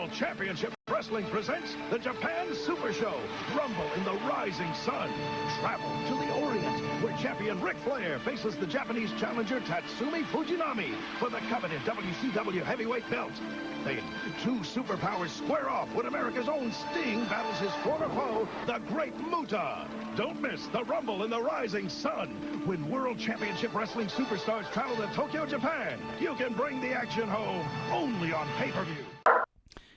World Championship Wrestling presents the Japan Super Show, Rumble in the Rising Sun. Travel to the Orient, where champion Ric Flair faces the Japanese challenger Tatsumi Fujinami for the coveted WCW heavyweight belt. Then, two superpowers square off when America's own Sting battles his former foe, the Great Muta. Don't miss the Rumble in the Rising Sun. When World Championship Wrestling superstars travel to Tokyo, Japan, you can bring the action home only on pay-per-view.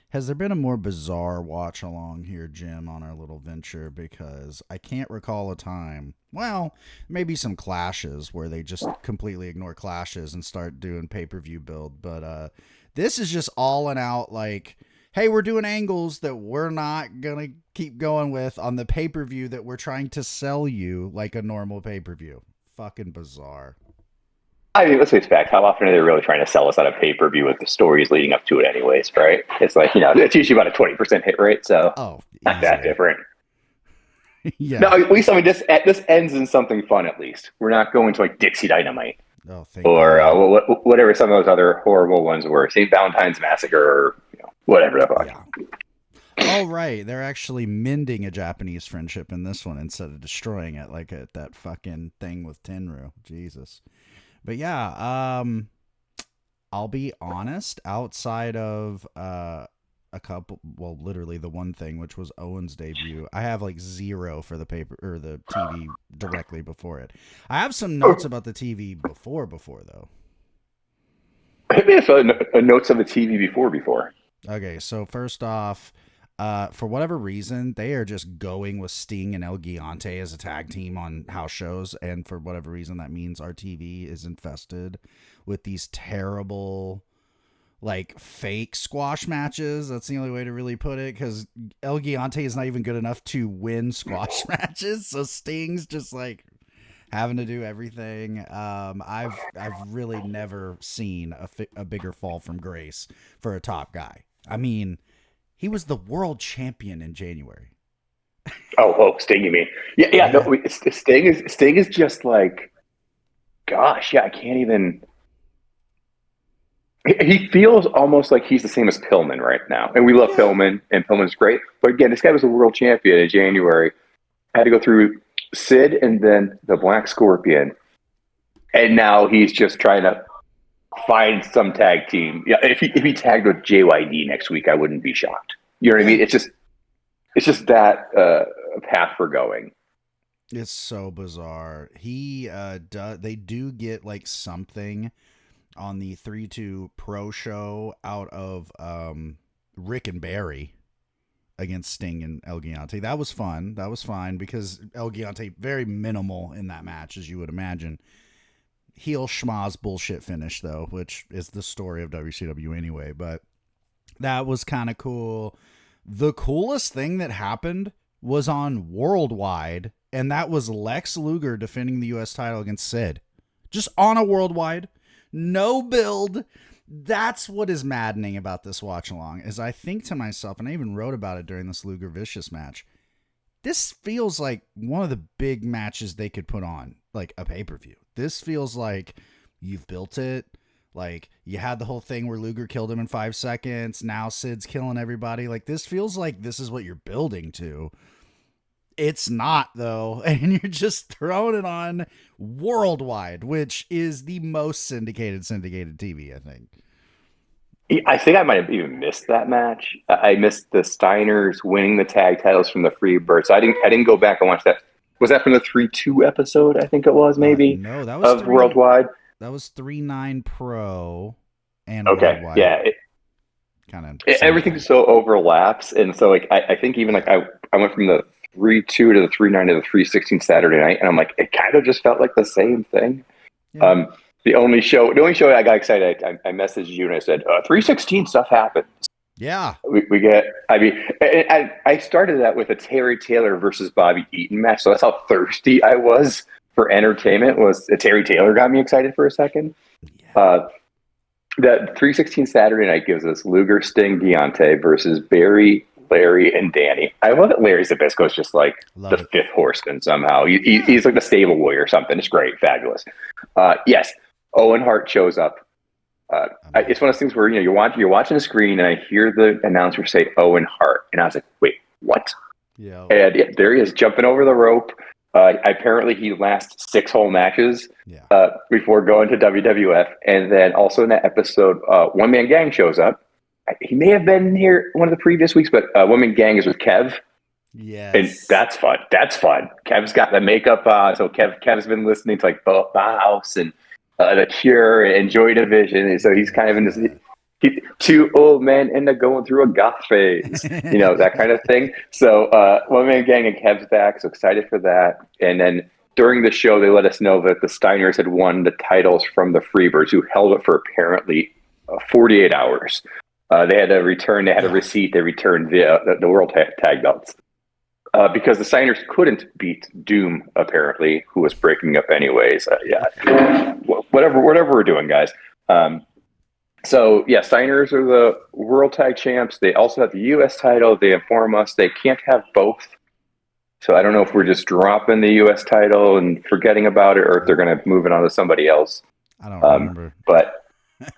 Has there been a more bizarre watch along here, Jim, on our little venture? Because I can't recall a time. Well, maybe some clashes where they just completely ignore clashes and start doing pay-per-view build. But this is just all and out like, hey, we're doing angles that we're not going to keep going with on the pay-per-view that we're trying to sell you like a normal pay-per-view. Fucking bizarre. I mean, let's face facts. How often are they really trying to sell us on a pay-per-view with the stories leading up to it anyways, right? It's like, it's usually about a 20% hit rate, so not that different. Yeah. No, at least, I mean, this ends in something fun, at least. We're not going to, like, Dixie Dynamite. Or whatever some of those other horrible ones were. St. Valentine's Massacre or whatever the fuck. Yeah. Oh, right. They're actually mending a Japanese friendship in this one instead of destroying it like at that fucking thing with Tenru. Jesus. But yeah, I'll be honest, outside of a couple, well, literally the one thing, which was Owen's debut, I have like 0 for the paper or the TV directly before it. I have some notes about the TV before though. Hit me with notes of the TV before. Okay, so first off, for whatever reason, they are just going with Sting and El Gigante as a tag team on house shows. And for whatever reason, that means our TV is infested with these terrible, like, fake squash matches. That's the only way to really put it, because El Gigante is not even good enough to win squash matches. So Sting's just, like, having to do everything. I've really never seen a bigger fall from grace for a top guy. I mean, he was the world champion in January. Oh, Sting, you mean? Yeah. No, Sting is just like, gosh, yeah, I can't even. He feels almost like he's the same as Pillman right now, and we love Pillman, and Pillman's great. But again, this guy was a world champion in January. Had to go through Sid and then the Black Scorpion, and now he's just trying to find some tag team. Yeah, if he tagged with JYD next week, I wouldn't be shocked. You know what I mean? It's just that path we're going. It's so bizarre. They do get like something on the 3-2 Pro show out of Rick and Barry against Sting and El Gigante. That was fun. That was fine because El Gigante very minimal in that match, as you would imagine. Heel schmaz bullshit finish, though, which is the story of WCW anyway, but that was kind of cool. The coolest thing that happened was on Worldwide, and that was Lex Luger defending the U.S. title against Sid. Just on a Worldwide, no build. That's what is maddening about this watch-along, is I think to myself, and I even wrote about it during this Luger-Vicious match, this feels like one of the big matches they could put on, like a pay-per-view. This feels like you've built it. Like, you had the whole thing where Luger killed him in 5 seconds. Now Sid's killing everybody. Like, this feels like this is what you're building to. It's not, though. And you're just throwing it on Worldwide, which is the most syndicated TV, I think. I think I might have even missed that match. I missed the Steiners winning the tag titles from the Freebirds. I didn't go back and watch that. Was that from the 3-2 episode? I think it was, maybe. No, that was of Worldwide. That was 3-9 Pro and Worldwide. Yeah, kind of everything so overlaps, and so like I think even like I went from the 3-2 to the 3-9 to the 3-16 Saturday night, and I'm like, it kind of just felt like the same thing. Yeah. The only show I got excited, I messaged you and I said, 3-16 stuff happens. Yeah. We get, I mean, I started that with a Terry Taylor versus Bobby Eaton match, so that's how thirsty I was for entertainment. Was Terry Taylor got me excited for a second. Yeah. That 3-16 Saturday night gives us Luger, Sting, Gigante versus Barry, Larry, and Danny. I love that Larry Zbyszko is just like the fifth horseman somehow. He's like the stable warrior or something. It's great, fabulous. Yes, Owen Hart shows up It's one of those things where you're watching the screen, and I hear the announcer say Owen Hart, and I was like, wait, what? Yeah. And there he is jumping over the rope. Apparently, he lasts 6 whole matches before going to WWF. And then also in that episode, One Man Gang shows up. He may have been here one of the previous weeks, but One Man Gang is with Kev. Yes. And that's fun. That's fun. Kev's got the makeup on. So Kev's been listening to like Bauhaus and The Cure and Joy Division. And so he's kind of in this... Two old men end up going through a goth phase, that kind of thing. So One Man Gang and Kev's back, so excited for that. And then during the show, they let us know that the Steiners had won the titles from the Freebirds, who held it for apparently 48 hours. They had to return. They had a receipt. They returned the World Tag Belts because the Steiners couldn't beat Doom, apparently, who was breaking up anyways. Whatever we're doing, guys. So, Steiners are the World Tag Champs. They also have the U.S. title. They inform us they can't have both. So I don't know if we're just dropping the U.S. title and forgetting about it, or if they're going to move it on to somebody else. I don't remember. But,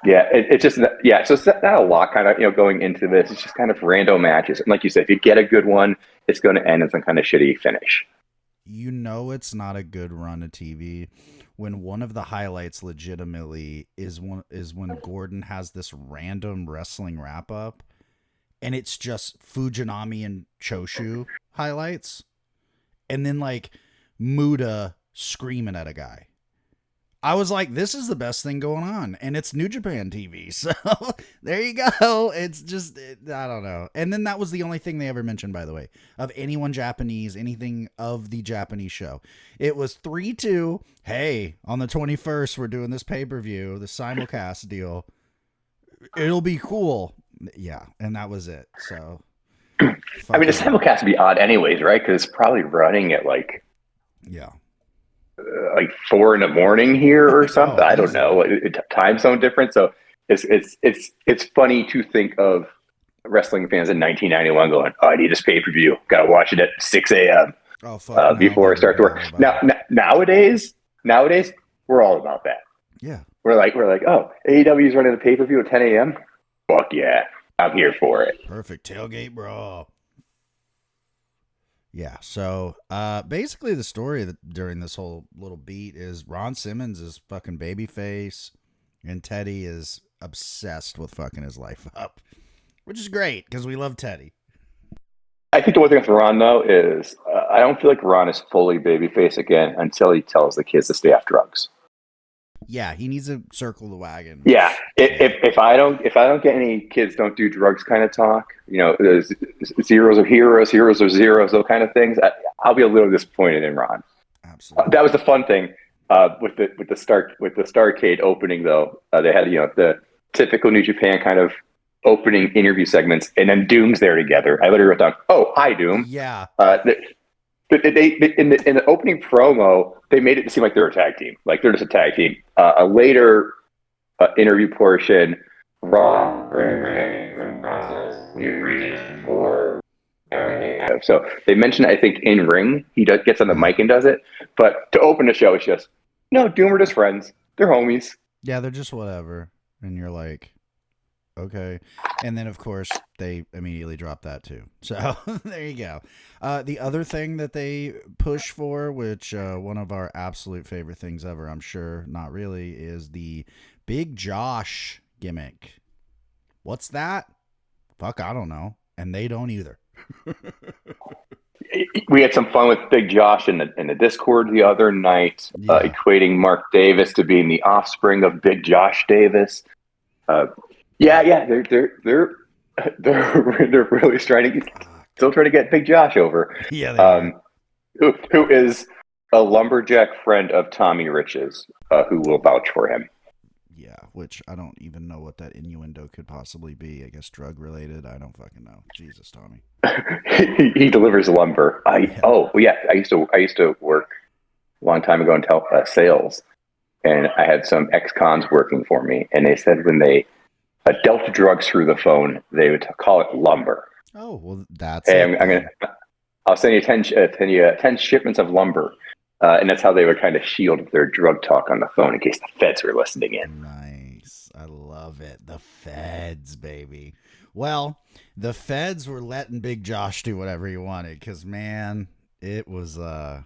it's just, so it's not a lot kind of, going into this. It's just kind of random matches. And like you said, if you get a good one, it's going to end in some kind of shitty finish. It's not a good run of TV when one of the highlights legitimately is when Gordon has this random wrestling wrap up, and it's just Fujinami and Choshu highlights, and then like Muda screaming at a guy. I was like, this is the best thing going on, and it's New Japan TV. So there you go. It's just, I don't know. And then that was the only thing they ever mentioned, by the way, of anyone Japanese, anything of the Japanese show. It was 3-2. Hey, on the 21st, we're doing this pay-per-view, the simulcast deal. It'll be cool. Yeah, and that was it. So, the simulcast would be odd anyways, right? Because it's probably running at like 4 a.m. here or something. I don't know. Time zone difference. So it's funny to think of wrestling fans in 1991 going, "Oh, I need this pay-per-view. Got to watch it at 6 a.m. Before I start to work." Nowadays, we're all about that. Yeah, we're like, oh, AEW is running the pay-per-view at 10 a.m. Fuck yeah, I'm here for it. Perfect tailgate, bro. Yeah, so basically the story during this whole little beat is Ron Simmons is fucking babyface, and Teddy is obsessed with fucking his life up, which is great because we love Teddy. I think the one thing with Ron, though, is I don't feel like Ron is fully babyface again until he tells the kids to stay off drugs. Yeah, he needs to circle the wagon. Yeah, if I don't get any kids don't do drugs kind of talk, there's zeros are heroes, heroes are zeros, those kind of things. I'll be a little disappointed in Ron. Absolutely, that was the fun thing with the Starrcade opening though. They had the typical New Japan kind of opening interview segments, and then Doom's there together. I literally wrote down, "Oh, hi, Doom." Yeah. They in the opening promo, they made it seem like they're a tag team, like they're just a tag team. A later interview portion, Raw. So they mentioned, I think, in ring, he gets on the mic and does it. But to open the show, it's just, Doom are just friends. They're homies. Yeah, they're just whatever. And you're like, okay. And then, of course, they immediately drop that too. So there you go. The other thing that they push for, which one of our absolute favorite things ever, I'm sure, not really, is the Big Josh gimmick. What's that? Fuck, I don't know. And they don't either. We had some fun with Big Josh in the Discord the other night, equating Mark Davis to being the offspring of Big Josh Davis. They're really still trying to get Big Josh over. Yeah, who is a lumberjack friend of Tommy Rich's, who will vouch for him. Yeah, which I don't even know what that innuendo could possibly be. I guess drug related. I don't fucking know. Jesus, Tommy. he delivers lumber. I used to work a long time ago in sales, and I had some ex-cons working for me, and they said when they dealt drugs through the phone, they would call it lumber. Oh, well, that's I'll send you 10 shipments of lumber. And that's how they would kind of shield their drug talk on the phone in case the feds were listening in. Nice. I love it. The feds, baby. Well, the feds were letting Big Josh do whatever he wanted because, man, it was an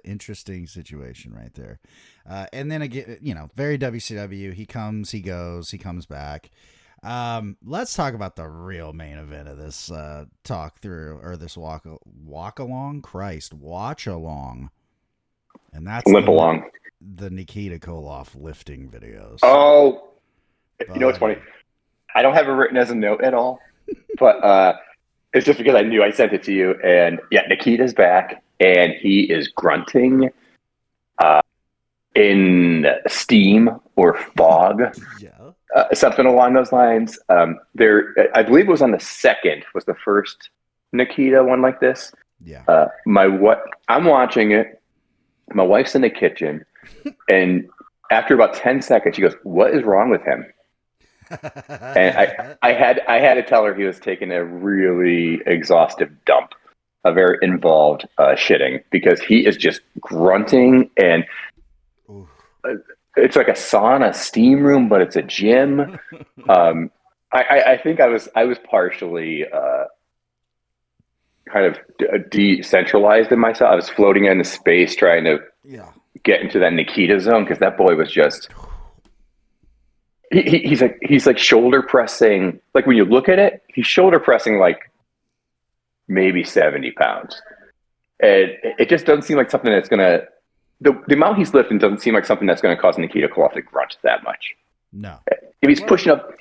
interesting situation right there. And then again, very WCW. He comes, he goes, he comes back. Let's talk about the real main event of this talk through, or this watch along. And that's Limp along. The Nikita Koloff lifting videos. Oh, Buddy. You know what's funny? I don't have it written as a note at all, but it's just because I knew I sent it to you. And yeah, Nikita's back, and he is grunting in steam or fog, something along those lines. There, I believe it was on the second, was the first Nikita one like this. Yeah. I'm watching it. My wife's in the kitchen, and after about 10 seconds, she goes, "What is wrong with him?" And I had to tell her he was taking a really exhaustive dump, a very involved shitting, because he is just grunting, and it's like a sauna steam room, but it's a gym. I think I was partially kind of decentralized in myself. I was floating into space trying to get into that Nikita zone, because that boy was just he's like shoulder pressing. Like when you look at it, he's shoulder pressing like maybe 70 pounds, and it just doesn't seem like something that's gonna the amount he's lifting doesn't seem like something that's gonna cause Nikita Koloff to grunt that much. No. If he's pushing up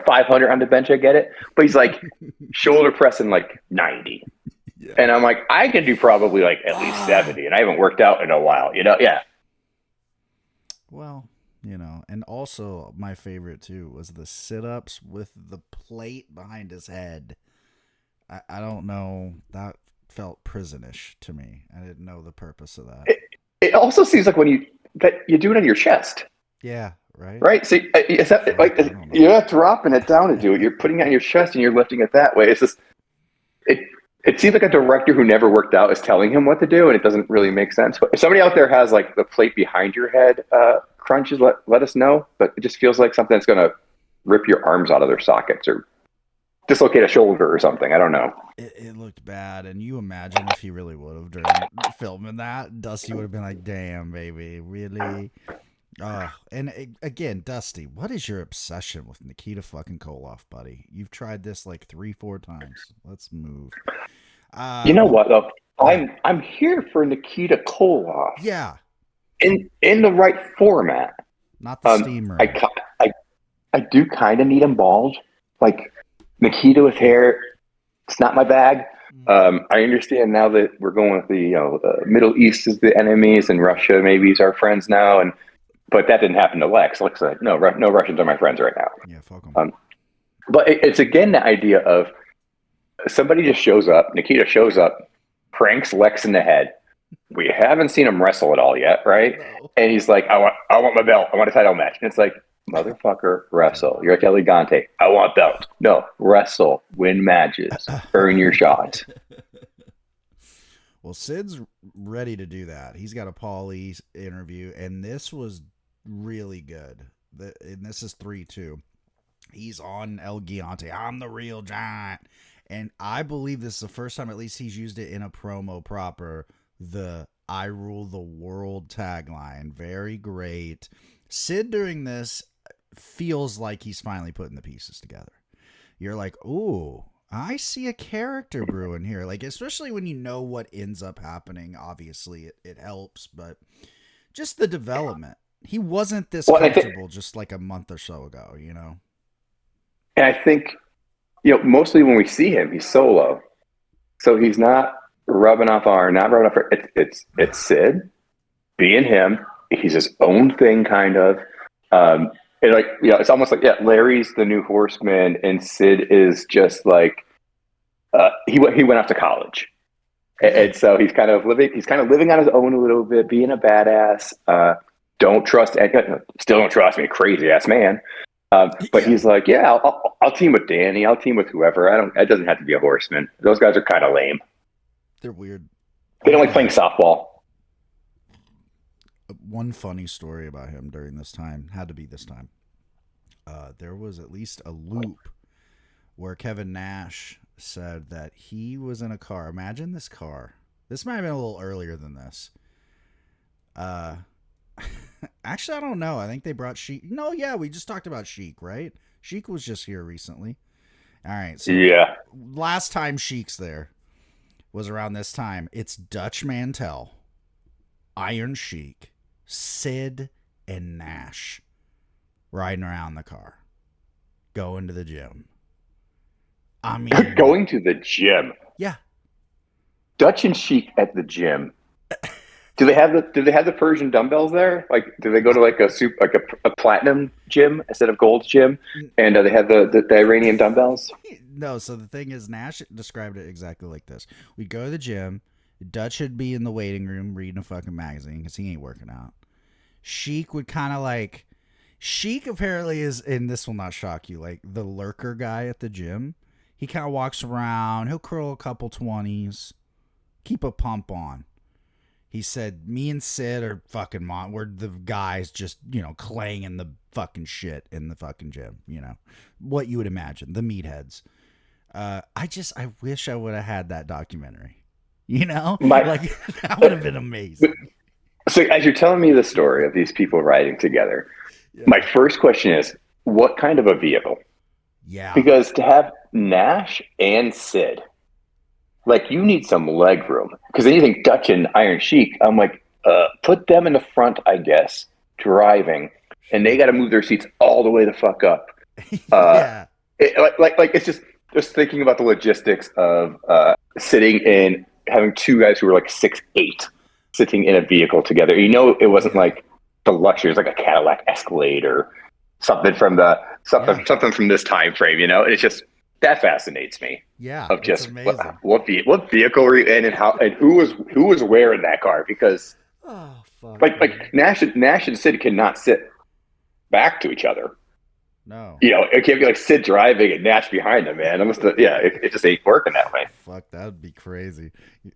500 on the bench, I get it. But he's like shoulder pressing like 90. Yeah. And I'm like, I can do probably like at least 70, and I haven't worked out in a while, Yeah. Well, and also my favorite too was the sit-ups with the plate behind his head. I don't know. That felt prisonish to me. I didn't know the purpose of that. It also seems like when you do it on your chest. Yeah. Right. Right. So is that like you're not dropping it down to do it. You're putting it on your chest and you're lifting it that way. It's just it seems like a director who never worked out is telling him what to do, and it doesn't really make sense. But if somebody out there has like the plate behind your head crunches, let us know. But it just feels like something that's going to rip your arms out of their sockets or dislocate a shoulder or something. I don't know. It looked bad, and you imagine if he really would have during filming that, Dusty would have been like, "Damn, baby, really." And again, Dusty, what is your obsession with Nikita fucking Koloff, buddy? You've tried this like 3-4 times. Let's move. You know what though? I'm here for Nikita Koloff. Yeah. In the right format. Not the steamer. I do kind of need him bald. Like Nikita with hair, it's not my bag. I understand now that we're going with the Middle East is the enemies and Russia maybe is our friends now, but that didn't happen to Lex. Lex said, no Russians are my friends right now. Yeah, fuck them. But it's again the idea of somebody just shows up, Nikita shows up, pranks Lex in the head. We haven't seen him wrestle at all yet, right? No. And he's like, I want my belt. I want a title match. And it's like, motherfucker, wrestle. You're like Elegante. I want belt. No, wrestle. Win matches. Earn your shot. Well, Sid's ready to do that. He's got a Paulie interview, and this was really good. And this is 3-2. He's on El Gigante. I'm the real giant. And I believe this is the first time, at least he's used it in a promo proper, the I rule the world tagline. Very great. Sid during this feels like he's finally putting the pieces together. You're like, ooh, I see a character brewing here. Like, especially when you know what ends up happening. Obviously, it helps, but just the development. He wasn't this comfortable just like a month or so ago, And I think, mostly when we see him, he's solo. So he's not rubbing off it's Sid being him. He's his own thing, kind of. It's almost like, Larry's the new horseman, and Sid is just like, he went off to college. And so he's kind of living on his own a little bit, being a badass. Still don't trust me, crazy ass man. But he's like, I'll team with Danny. I'll team with whoever. It doesn't have to be a horseman. Those guys are kind of lame. They're weird. They don't like playing softball. One funny story about him during this time had to be this time. there was at least a loop where Kevin Nash said that he was in a car. Imagine this car. This might have been a little earlier than this. Actually, I don't know. I think they brought Sheik. No, yeah, we just talked about Sheik, right? Sheik was just here recently. All right, so yeah, last time Sheik's there was around this time. It's Dutch Mantel, Iron Sheik, Sid, and Nash riding around the car, going to the gym. I mean, going to the gym. Yeah. Dutch and Sheik at the gym. Do they have the Persian dumbbells there? Like, do they go to like a platinum gym instead of gold gym? And they have the Iranian dumbbells? No. So the thing is, Nash described it exactly like this: we'd go to the gym. Dutch would be in the waiting room reading a fucking magazine because he ain't working out. Sheik would kind of like. Sheik apparently is, and this will not shock you, like the lurker guy at the gym. He kind of walks around. He'll curl a couple 20s, keep a pump on. He said, me and Sid are fucking we're the guys just, clanging the fucking shit in the fucking gym, what you would imagine, the meatheads. I wish I would have had that documentary, that would have been amazing. So as you're telling me the story of these people riding together, my first question is, what kind of a vehicle? Yeah. Because to have Nash and Sid, like, you need some leg room. Because anything Dutch and Iron Sheik, I'm like, put them in the front, I guess, driving, and they got to move their seats all the way the fuck up. Yeah. It's just thinking about the logistics of sitting in, having two guys who were like 6'8", sitting in a vehicle together. It wasn't like the luxury. It was like a Cadillac Escalade or something from something from this time frame. It's just. That fascinates me. Yeah, of just what vehicle were you in and how and who was where in that car, because like Nash and Sid cannot sit back to each other. No, it can't be like Sid driving and Nash behind them, man. It just ain't working that way. Fuck, that would be crazy.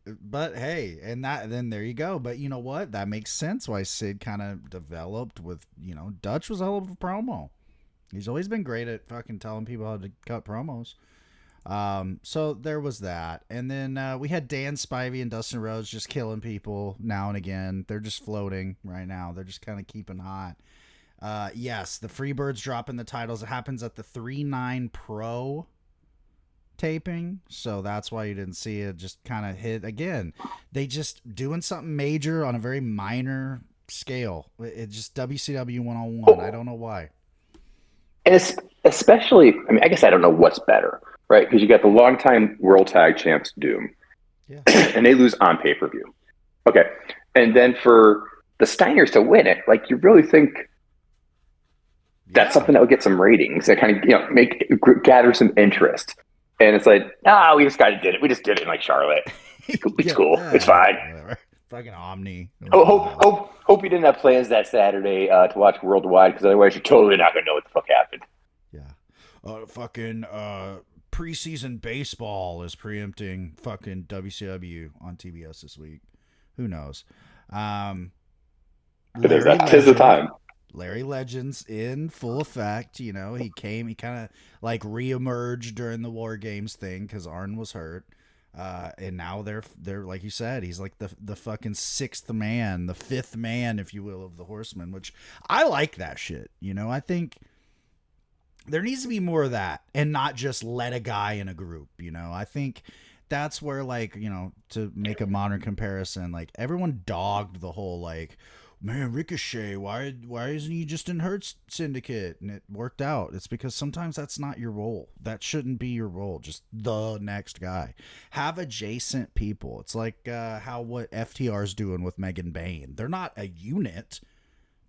But hey, then there you go. But you know what? That makes sense why Sid kind of developed with Dutch was a hell of a promo. He's always been great at fucking telling people how to cut promos. So there was that. And then we had Dan Spivey and Dustin Rhodes just killing people now and again. They're just floating right now. They're just kind of keeping hot. Yes, the Freebirds dropping the titles. It happens at the 3-9 Pro taping. So that's why you didn't see it just kind of hit. Again, they just doing something major on a very minor scale. It's just WCW 101. I don't know why. And especially, I guess I don't know what's better, right? Because you got the longtime World Tag Champs Doom, and they lose on pay-per-view. Okay, and then for the Steiners to win it, like, you really think that's something that would get some ratings that kind of gather some interest? And it's like, we just did it. We just did it in like Charlotte. It's cool. It's fine. Whatever. Fucking Omni. Hope you didn't have plans that Saturday to watch Worldwide, because otherwise you're totally not gonna know what the fuck happened. Yeah. Fucking preseason baseball is preempting fucking WCW on TBS this week. Who knows? Tis the time. Larry Legend's in full effect. He kind of like reemerged during the War Games thing because Arn was hurt. And now they're like you said, he's like the fucking sixth man, the fifth man, if you will, of the Horsemen, which I like that shit. I think there needs to be more of that and not just let a guy in a group. I think that's where, like, to make a modern comparison, like, everyone dogged the whole, like, man, Ricochet, why isn't he just in Hurt Syndicate? And it worked out. It's because sometimes that's not your role. That shouldn't be your role. Just the next guy. Have adjacent people. It's like what FTR's doing with Megan Bayne. They're not a unit,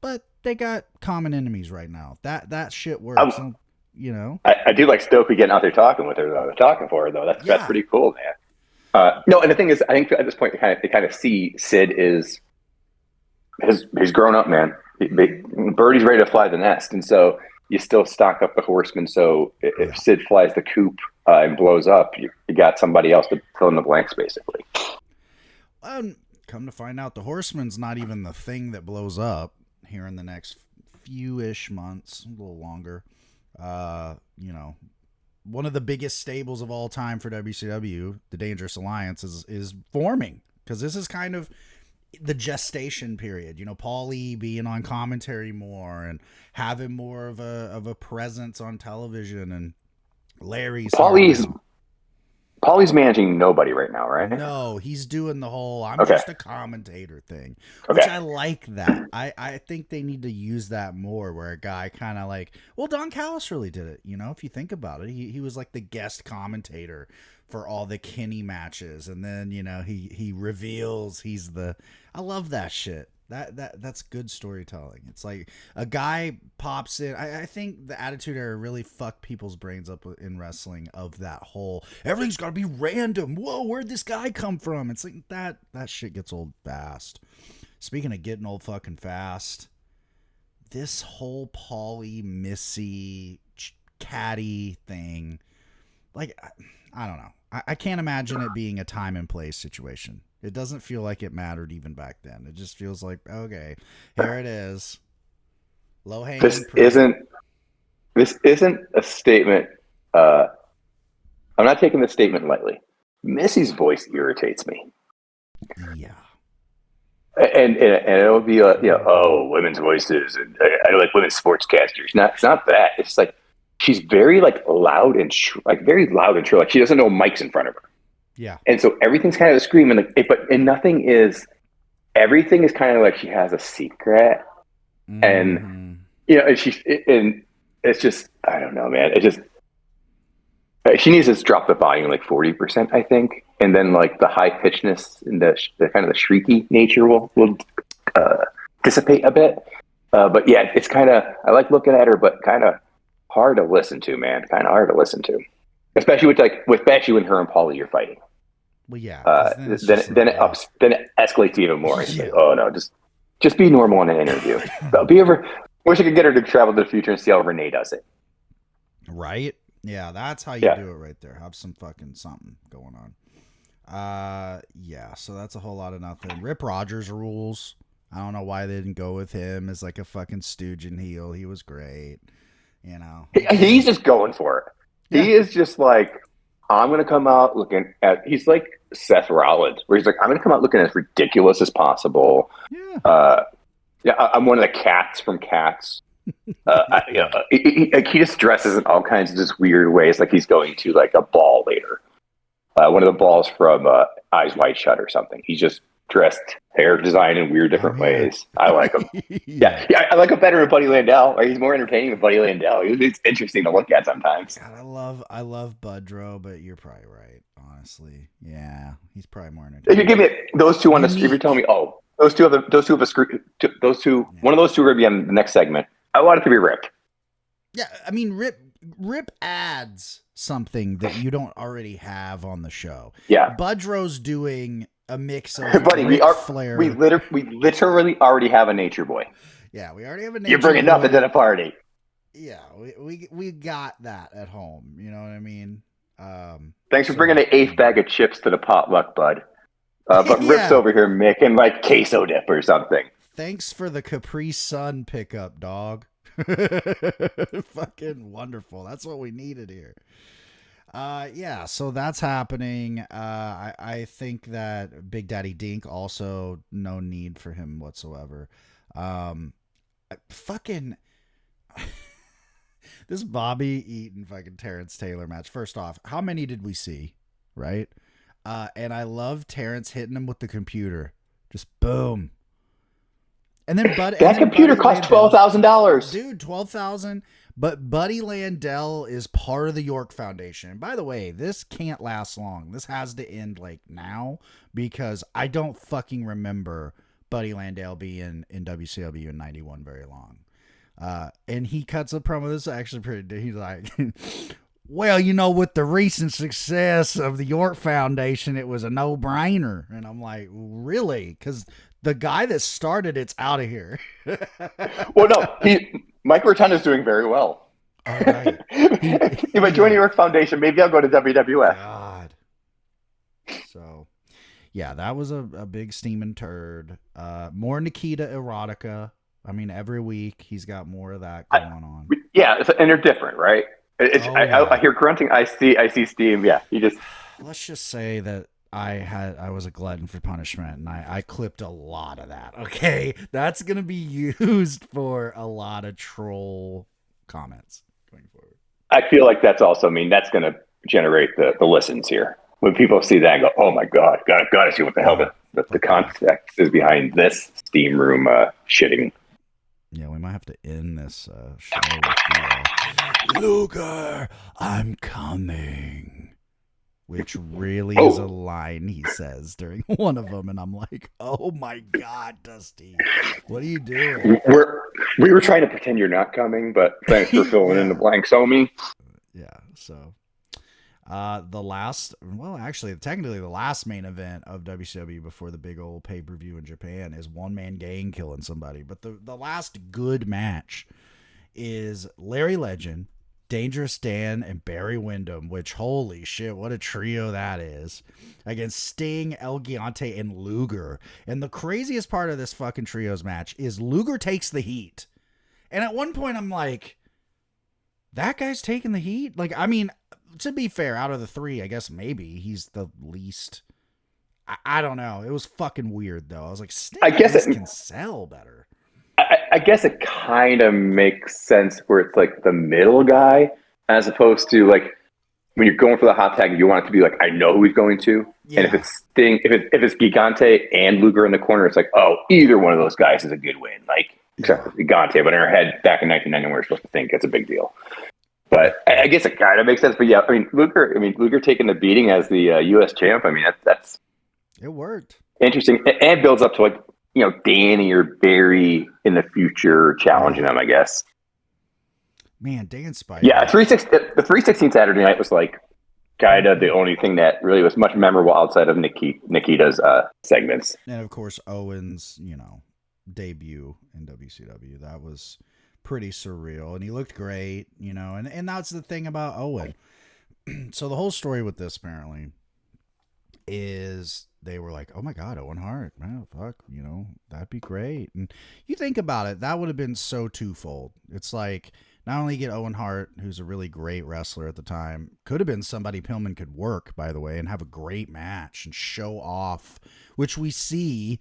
but they got common enemies right now. That shit works. I do like Stokely getting out there talking with her, though. Talking for her, though. That's pretty cool, man. No, and the thing is, I think at this point they kind of see Sid is. He's grown up, man. Birdie's ready to fly the nest, and so you still stock up the Horsemen. So if Sid flies the coop and blows up, you got somebody else to fill in the blanks, basically. Come to find out, the Horsemen's not even the thing that blows up here in the next few-ish months, a little longer. You know, one of the biggest stables of all time for WCW, the Dangerous Alliance, is forming, because this is kind of the gestation period. You know, Paulie being on commentary more and having more of a presence on television, and Larry's Paulie's managing nobody right now, right? No, he's doing the whole I'm Okay. just a commentator thing, which Okay. I like that. I think they need to use that more, where a guy kind of like, well, Don Callis really did it. You know, if you think about it, he was like the guest commentator for all the Kenny matches, and then, you know, he reveals he's the. I love that shit. That's good storytelling. It's like a guy pops in. I think the Attitude Era really fucked people's brains up in wrestling, of that whole everything's got to be random. Whoa, where'd this guy come from? It's like that shit gets old fast. Speaking of getting old fucking fast, this whole Paulie, Missy, Caddy thing, like, I don't know. I can't imagine it being a time and place situation. It doesn't feel like it mattered even back then. It just feels like, okay, here it is. Low hanging fruit. This isn't a statement. I'm not taking this statement lightly. Missy's voice irritates me. Yeah. And it'll be women's voices, and I like women's sportscasters. It's not that. It's like she's very like loud and very loud and true. Like she doesn't know mic's in front of her. Yeah. And so everything's kind of a scream, and everything is kind of like she has a secret, and you know, and it's just, I don't know, man. It just, she needs to drop the volume like 40%, I think, and then like the high pitchedness and the kind of the shrieky nature will dissipate a bit. But yeah, it's kind of, I like looking at her, but kind of hard to listen to, man. Kind of hard to listen to, especially with when her and Paulie are fighting. Well, yeah. Then it escalates even more. It's like, oh no, just be normal in an interview. Wish I could get her to travel to the future and see how Renee does it. Right? Yeah, that's how you do it right there. Have some fucking something going on. Yeah, so that's a whole lot of nothing. Rip Rogers rules. I don't know why they didn't go with him as like a fucking stooge and heel. He was great. You know. He's just going for it. Yeah. He is just like, I'm going to come out looking at, he's like Seth Rollins, where he's like, I'm going to come out looking as ridiculous as possible. Yeah. I'm one of the cats from Cats. He just dresses in all kinds of just weird ways, like he's going to like a ball later. One of the balls from Eyes Wide Shut or something. He's just dressed, hair designed in weird different ways. I like him. yeah, I like him better than Buddy Landel. Like, he's more entertaining than Buddy Landel. It's interesting to look at sometimes. God, I love Budrow, but you're probably right. Honestly, yeah, he's probably more entertaining. If you give me those two on the, if you're telling me, one of those two are going to be on the next segment, I want it to be Rip. Yeah, I mean, Rip adds something that you don't already have on the show. Yeah, Budrow's doing a mix of Flair. We literally already have a Nature Boy. Yeah, we already have a Nature Boy. You're bringing nothing to the party. Yeah, we got that at home. You know what I mean? Thanks for bringing the eighth bag of chips to the potluck, bud. But Rip's over here making like queso dip or something. Thanks for the Capri Sun pickup, dog. Fucking wonderful. That's what we needed here. Yeah, so that's happening. I think that Big Daddy Dink also, no need for him whatsoever. Fucking this Bobby Eaton fucking Terrence Taylor match. First off, how many did we see? Right? And I love Terrence hitting him with the computer. Just boom. And then that computer cost $12,000. Dude, $12,000. But Buddy Landel is part of the York Foundation. And by the way, this can't last long. This has to end like now, because I don't fucking remember Buddy Landel being in WCW in 91 very long. And he cuts a promo. This is actually pretty. He's like, well, you know, with the recent success of the York Foundation, it was a no-brainer. And I'm like, really? Because the guy that started it's out of here. Well, no, Mike Rotunda's doing very well. All right. If I join the York Foundation, maybe I'll go to WWF. God. So, yeah, that was a big steaming turd. More Nikita erotica. I mean, every week he's got more of that going on. Yeah, and they're different, right? I hear grunting. I see steam. Yeah, you just. Let's just say that I was a glutton for punishment, and I clipped a lot of that. Okay, that's gonna be used for a lot of troll comments going forward. I feel like that's also. I mean, that's going to generate the listens here. When people see that and go, "Oh my God, gotta see what the hell the context is behind this steam room shitting." Yeah, we might have to end this show with the Luger, I'm coming. Which really is a line he says during one of them, and I'm like, "Oh my God, Dusty, what are you doing?" We were trying to pretend you're not coming, but thanks for filling in the blanks, homie. Yeah. So, technically the last main event of WCW before the big old pay-per-view in Japan is One Man Gang killing somebody, but the last good match is Larry Legend, Dangerous Dan, and Barry Windham, which, holy shit, what a trio that is, against Sting, El Gigante, and Luger. And the craziest part of this fucking trios match is Luger takes the heat. And at one point, I'm like, that guy's taking the heat? Like, I mean, to be fair, out of the three, I guess maybe he's the least. I don't know. It was fucking weird, though. I was like, Sting can sell better. I guess it kind of makes sense where it's like the middle guy, as opposed to like when you're going for the hot tag, you want it to be like, I know who he's going to. Yeah. And if it's Sting, if it's Gigante and Luger in the corner, it's like, oh, either one of those guys is a good win. Like, except for Gigante, but in our head back in 1990, we're supposed to think it's a big deal. But I guess it kind of makes sense. But yeah, I mean, Luger taking the beating as the U.S. champ. I mean, that's it worked. Interesting, and builds up to like, Danny or Barry in the future challenging them, I guess. Man, Dan Spider. Yeah, the 316 Saturday night was like kind of the only thing that really was much memorable outside of Nikita's segments. And of course, Owen's, debut in WCW. That was pretty surreal, and he looked great, and that's the thing about Owen. So the whole story with this apparently is they were like, oh my God, Owen Hart, man, fuck, that'd be great. And you think about it, that would have been so twofold. It's like, not only get Owen Hart, who's a really great wrestler at the time, could have been somebody Pillman could work, by the way, and have a great match and show off, which we see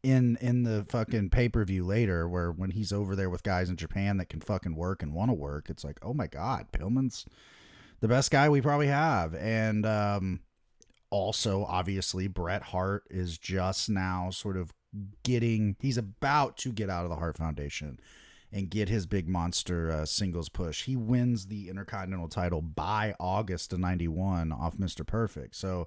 in the fucking pay-per-view later, where when he's over there with guys in Japan that can fucking work and want to work, it's like, oh my God, Pillman's the best guy we probably have. And also, obviously, Bret Hart is just now sort of he's about to get out of the Hart Foundation and get his big monster singles push. He wins the Intercontinental title by August of 91 off Mr. Perfect. So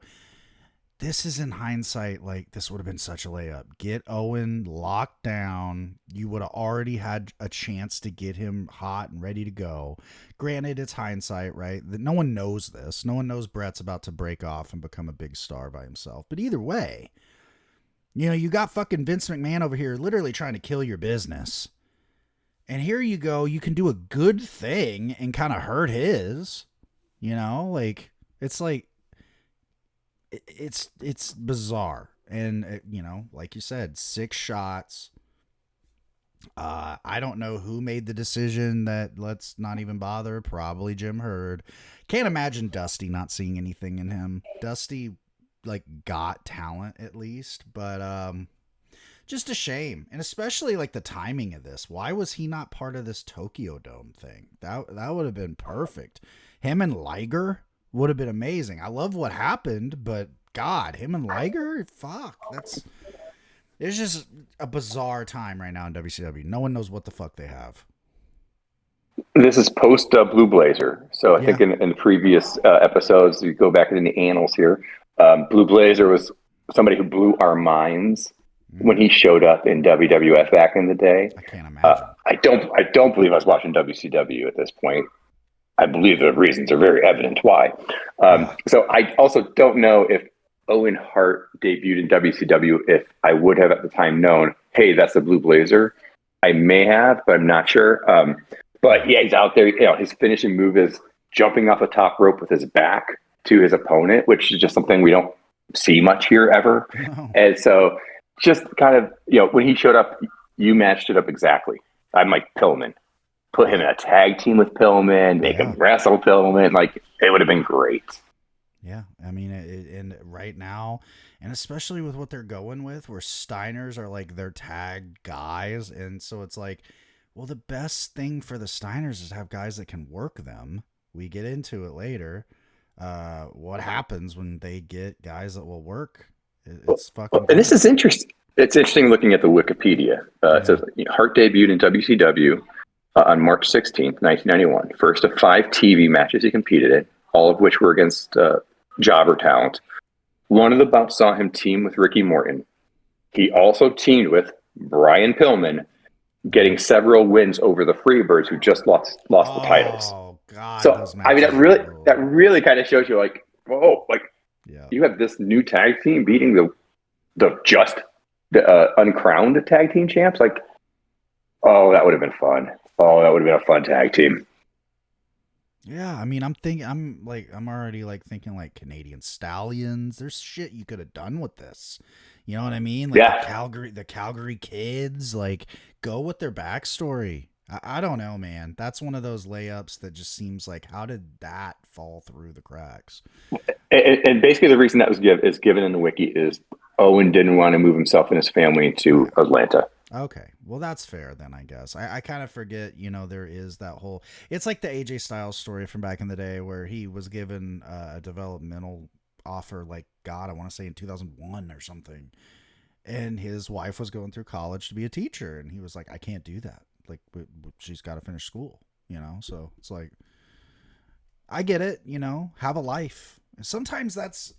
this is, in hindsight, like, this would have been such a layup. Get Owen locked down. You would have already had a chance to get him hot and ready to go. Granted, it's hindsight, right? No one knows this. No one knows Bret's about to break off and become a big star by himself. But either way, you got fucking Vince McMahon over here literally trying to kill your business. And here you go. You can do a good thing and kind of hurt his. It's like, it's bizarre. And like you said, 6 shots. I don't know who made the decision that let's not even bother. Probably Jim Herd. Can't imagine Dusty not seeing anything in him. Dusty got talent at least, but just a shame. And especially the timing of this. Why was he not part of this Tokyo Dome thing? That would have been perfect. Him and Liger would have been amazing. I love what happened, but God, him and Liger, fuck, it's just a bizarre time right now in WCW. No one knows what the fuck they have. This is post Blue Blazer. So I think in the previous episodes, you go back in the annals here, Blue Blazer was somebody who blew our minds when he showed up in WWF back in the day. I can't imagine. I don't believe I was watching WCW at this point. I believe the reasons are very evident why. So I also don't know if Owen Hart debuted in WCW, if I would have at the time known, hey, that's the Blue Blazer. I may have, but I'm not sure. But yeah, he's out there. His finishing move is jumping off a top rope with his back to his opponent, which is just something we don't see much here ever. No. And so just kind of, when he showed up, you matched it up exactly. I'm like, Pillman. put him in a tag team with Pillman, make him wrestle Pillman. Like, it would have been great. Yeah, I mean, and right now, and especially with what they're going with, where Steiners are like their tag guys, and so it's like, well, the best thing for the Steiners is to have guys that can work them. We get into it later. What happens when they get guys that will work? It's fucking. And this is interesting. It's interesting looking at the Wikipedia. It says Hart debuted in WCW on March 16th, 1991. First of 5 TV matches he competed in, all of which were against jobber talent. One of the bouts saw him team with Ricky Morton. He also teamed with Brian Pillman, getting several wins over the Freebirds, who just lost the titles. Oh God! So I mean, that really kind of shows you, like, whoa, like you have this new tag team beating the uncrowned tag team champs. Like, oh, that would have been fun. Oh, that would have been a fun tag team. Yeah, I mean, I'm already like thinking like Canadian Stallions. There's shit you could have done with this. You know what I mean? Like the Calgary Kids, like, go with their backstory. I don't know, man. That's one of those layups that just seems like, how did that fall through the cracks? And basically the reason that is given in the wiki is Owen didn't want to move himself and his family to Atlanta. Okay, well, that's fair then, I guess. I kind of forget, there is that whole... It's like the AJ Styles story from back in the day where he was given a developmental offer, like, God, I want to say in 2001 or something. And his wife was going through college to be a teacher. And he was like, I can't do that. Like, she's got to finish school, So it's like, I get it, have a life. And sometimes that's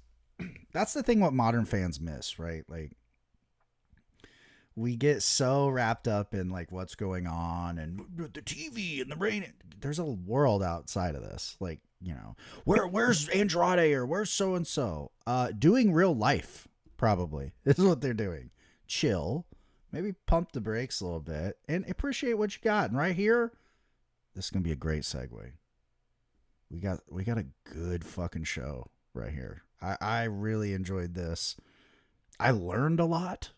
the thing what modern fans miss, right? Like, we get so wrapped up in like what's going on and the TV and the rain. There's a world outside of this. Like, where's Andrade or where's so-and-so? Doing real life, probably, is what they're doing. Chill, maybe pump the brakes a little bit and appreciate what you got. And right here, this is going to be a great segue. We got a good fucking show right here. I really enjoyed this. I learned a lot.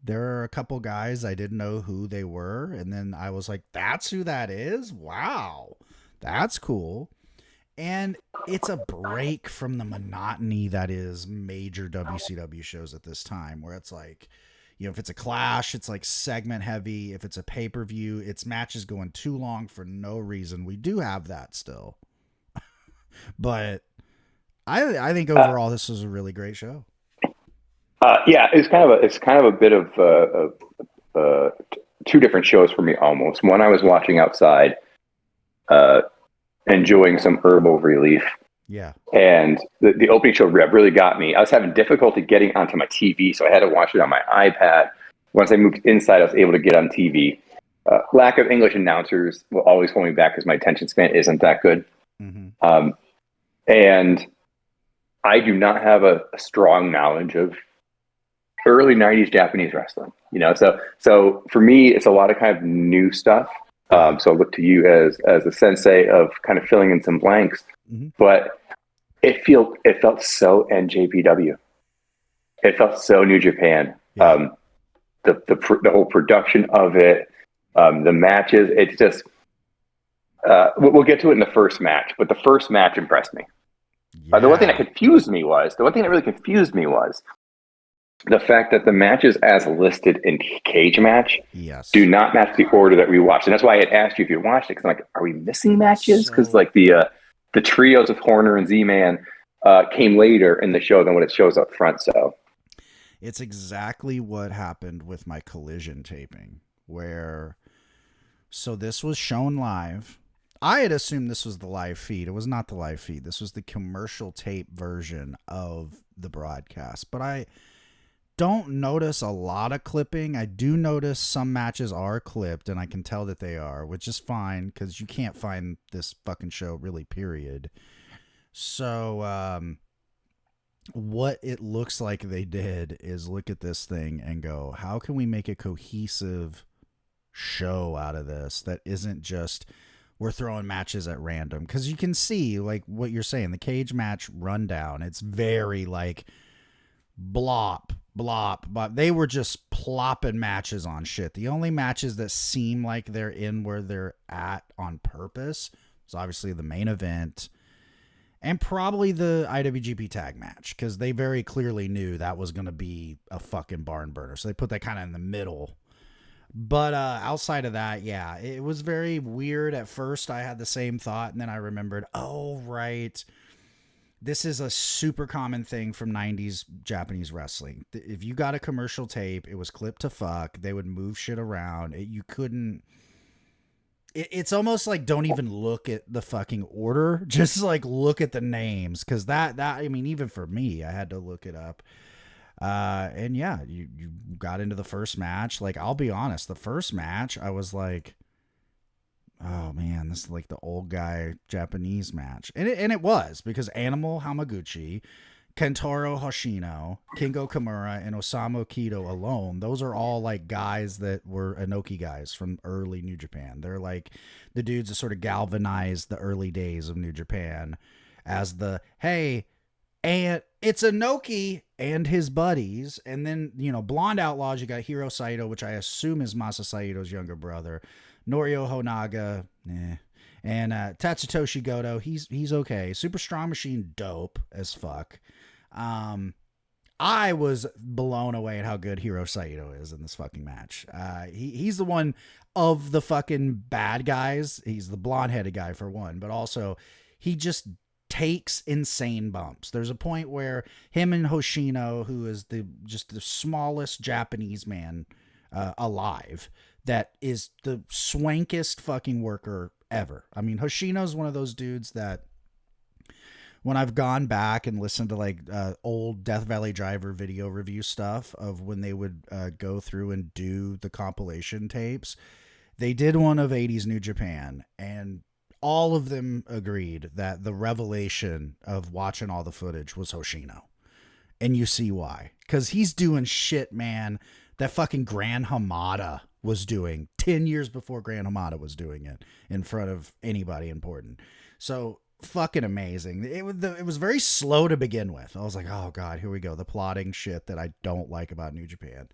There are a couple guys I didn't know who they were, and then I was like, that's who that is? Wow, that's cool. And it's a break from the monotony that is major WCW shows at this time, where it's like, if it's a clash, it's like segment heavy. If it's a pay-per-view, it's matches going too long for no reason. We do have that still. But I think overall this was a really great show. It's kind of a bit of 2 different shows for me almost. One, I was watching outside, enjoying some herbal relief. Yeah. And the opening show really got me. I was having difficulty getting onto my TV, so I had to watch it on my iPad. Once I moved inside, I was able to get on TV. Lack of English announcers will always hold me back because my attention span isn't that good. Mm-hmm. And I do not have a strong knowledge of early 90s Japanese wrestling, so for me, it's a lot of kind of new stuff. So I look to you as a sensei of kind of filling in some blanks, but it felt so NJPW. It felt so New Japan. Yeah. The whole production of it, the matches, it's just, we'll get to it in the first match, but the first match impressed me. Yeah. The one thing that really confused me was the fact that the matches as listed in Cage Match do not match the order that we watched. And that's why I had asked you if you watched it, because I'm like, are we missing matches? Because like the trios of Horner and Z-Man came later in the show than what it shows up front. So it's exactly what happened with my Collision taping, so this was shown live. I had assumed this was the live feed. It was not the live feed. This was the commercial tape version of the broadcast. But I don't notice a lot of clipping. I do notice some matches are clipped, and I can tell that they are, which is fine because you can't find this fucking show really, period. So what it looks like they did is look at this thing and go, how can we make a cohesive show out of this that isn't just we're throwing matches at random? Because you can see, like what you're saying, the Cage Match rundown, it's very like blop, blop, but they were just plopping matches on shit. The only matches that seem like they're in where they're at on purpose is obviously the main event and probably the IWGP tag match, because they very clearly knew that was going to be a fucking barn burner. So they put that kind of in the middle. But outside of that, yeah, it was very weird. At first, I had the same thought, and then I remembered, oh, right. This is a super common thing from 90s Japanese wrestling. If you got a commercial tape, it was clipped to fuck. They would move shit around. You couldn't... It's almost like don't even look at the fucking order. Just like look at the names. Because that, I mean, even for me, I had to look it up. And yeah, you got into the first match. Like, I'll be honest, the first match, I was like, oh man, this is like the old guy Japanese match. And it was, because Animal Hamaguchi, Kentaro Hoshino, Kingo Kimura, and Osamu Kido alone, those are all like guys that were Inoki guys from early New Japan. They're like the dudes that sort of galvanized the early days of New Japan as the, hey, and it's Inoki and his buddies. And then, you know, Blonde Outlaws, you got Hiro Saito, which I assume is Masa Saito's younger brother. Norio Honaga, and Tatsutoshi Goto, he's okay. Super Strong Machine, dope as fuck. I was blown away at how good Hiro Saito is in this fucking match. He's the one of the fucking bad guys. He's the blonde-headed guy for one, but also he just takes insane bumps. There's a point where him and Hoshino, who is just the smallest Japanese man alive, that is the swankest fucking worker ever. I mean, Hoshino's one of those dudes that when I've gone back and listened to like old Death Valley Driver video review stuff of when they would go through and do the compilation tapes, they did one of 80s New Japan, and all of them agreed that the revelation of watching all the footage was Hoshino. And you see why. Because he's doing shit, man, that fucking Gran Hamada was doing 10 years before Gran Hamada was doing it in front of anybody important. So fucking amazing. It was very slow to begin with. I was like, oh God, here we go. The plotting shit that I don't like about New Japan.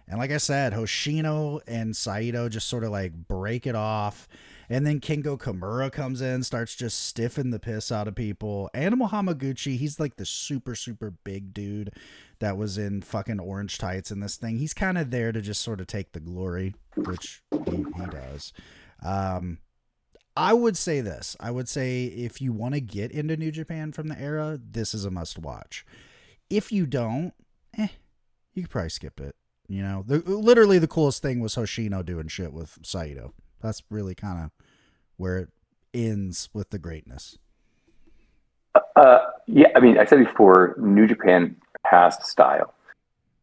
And like I said, Hoshino and Saito just sort of like break it off. And then Kingo Kimura comes in, starts just stiffing the piss out of people. Animal Hamaguchi, he's like the super, super big dude that was in fucking orange tights in this thing. He's kind of there to just sort of take the glory, which he does. I would say this. I would say if you want to get into New Japan from the era, this is a must watch. If you don't, you could probably skip it. You know, literally the coolest thing was Hoshino doing shit with Saito. That's really kind of where it ends with the greatness. Yeah, I mean, I said before, New Japan has style.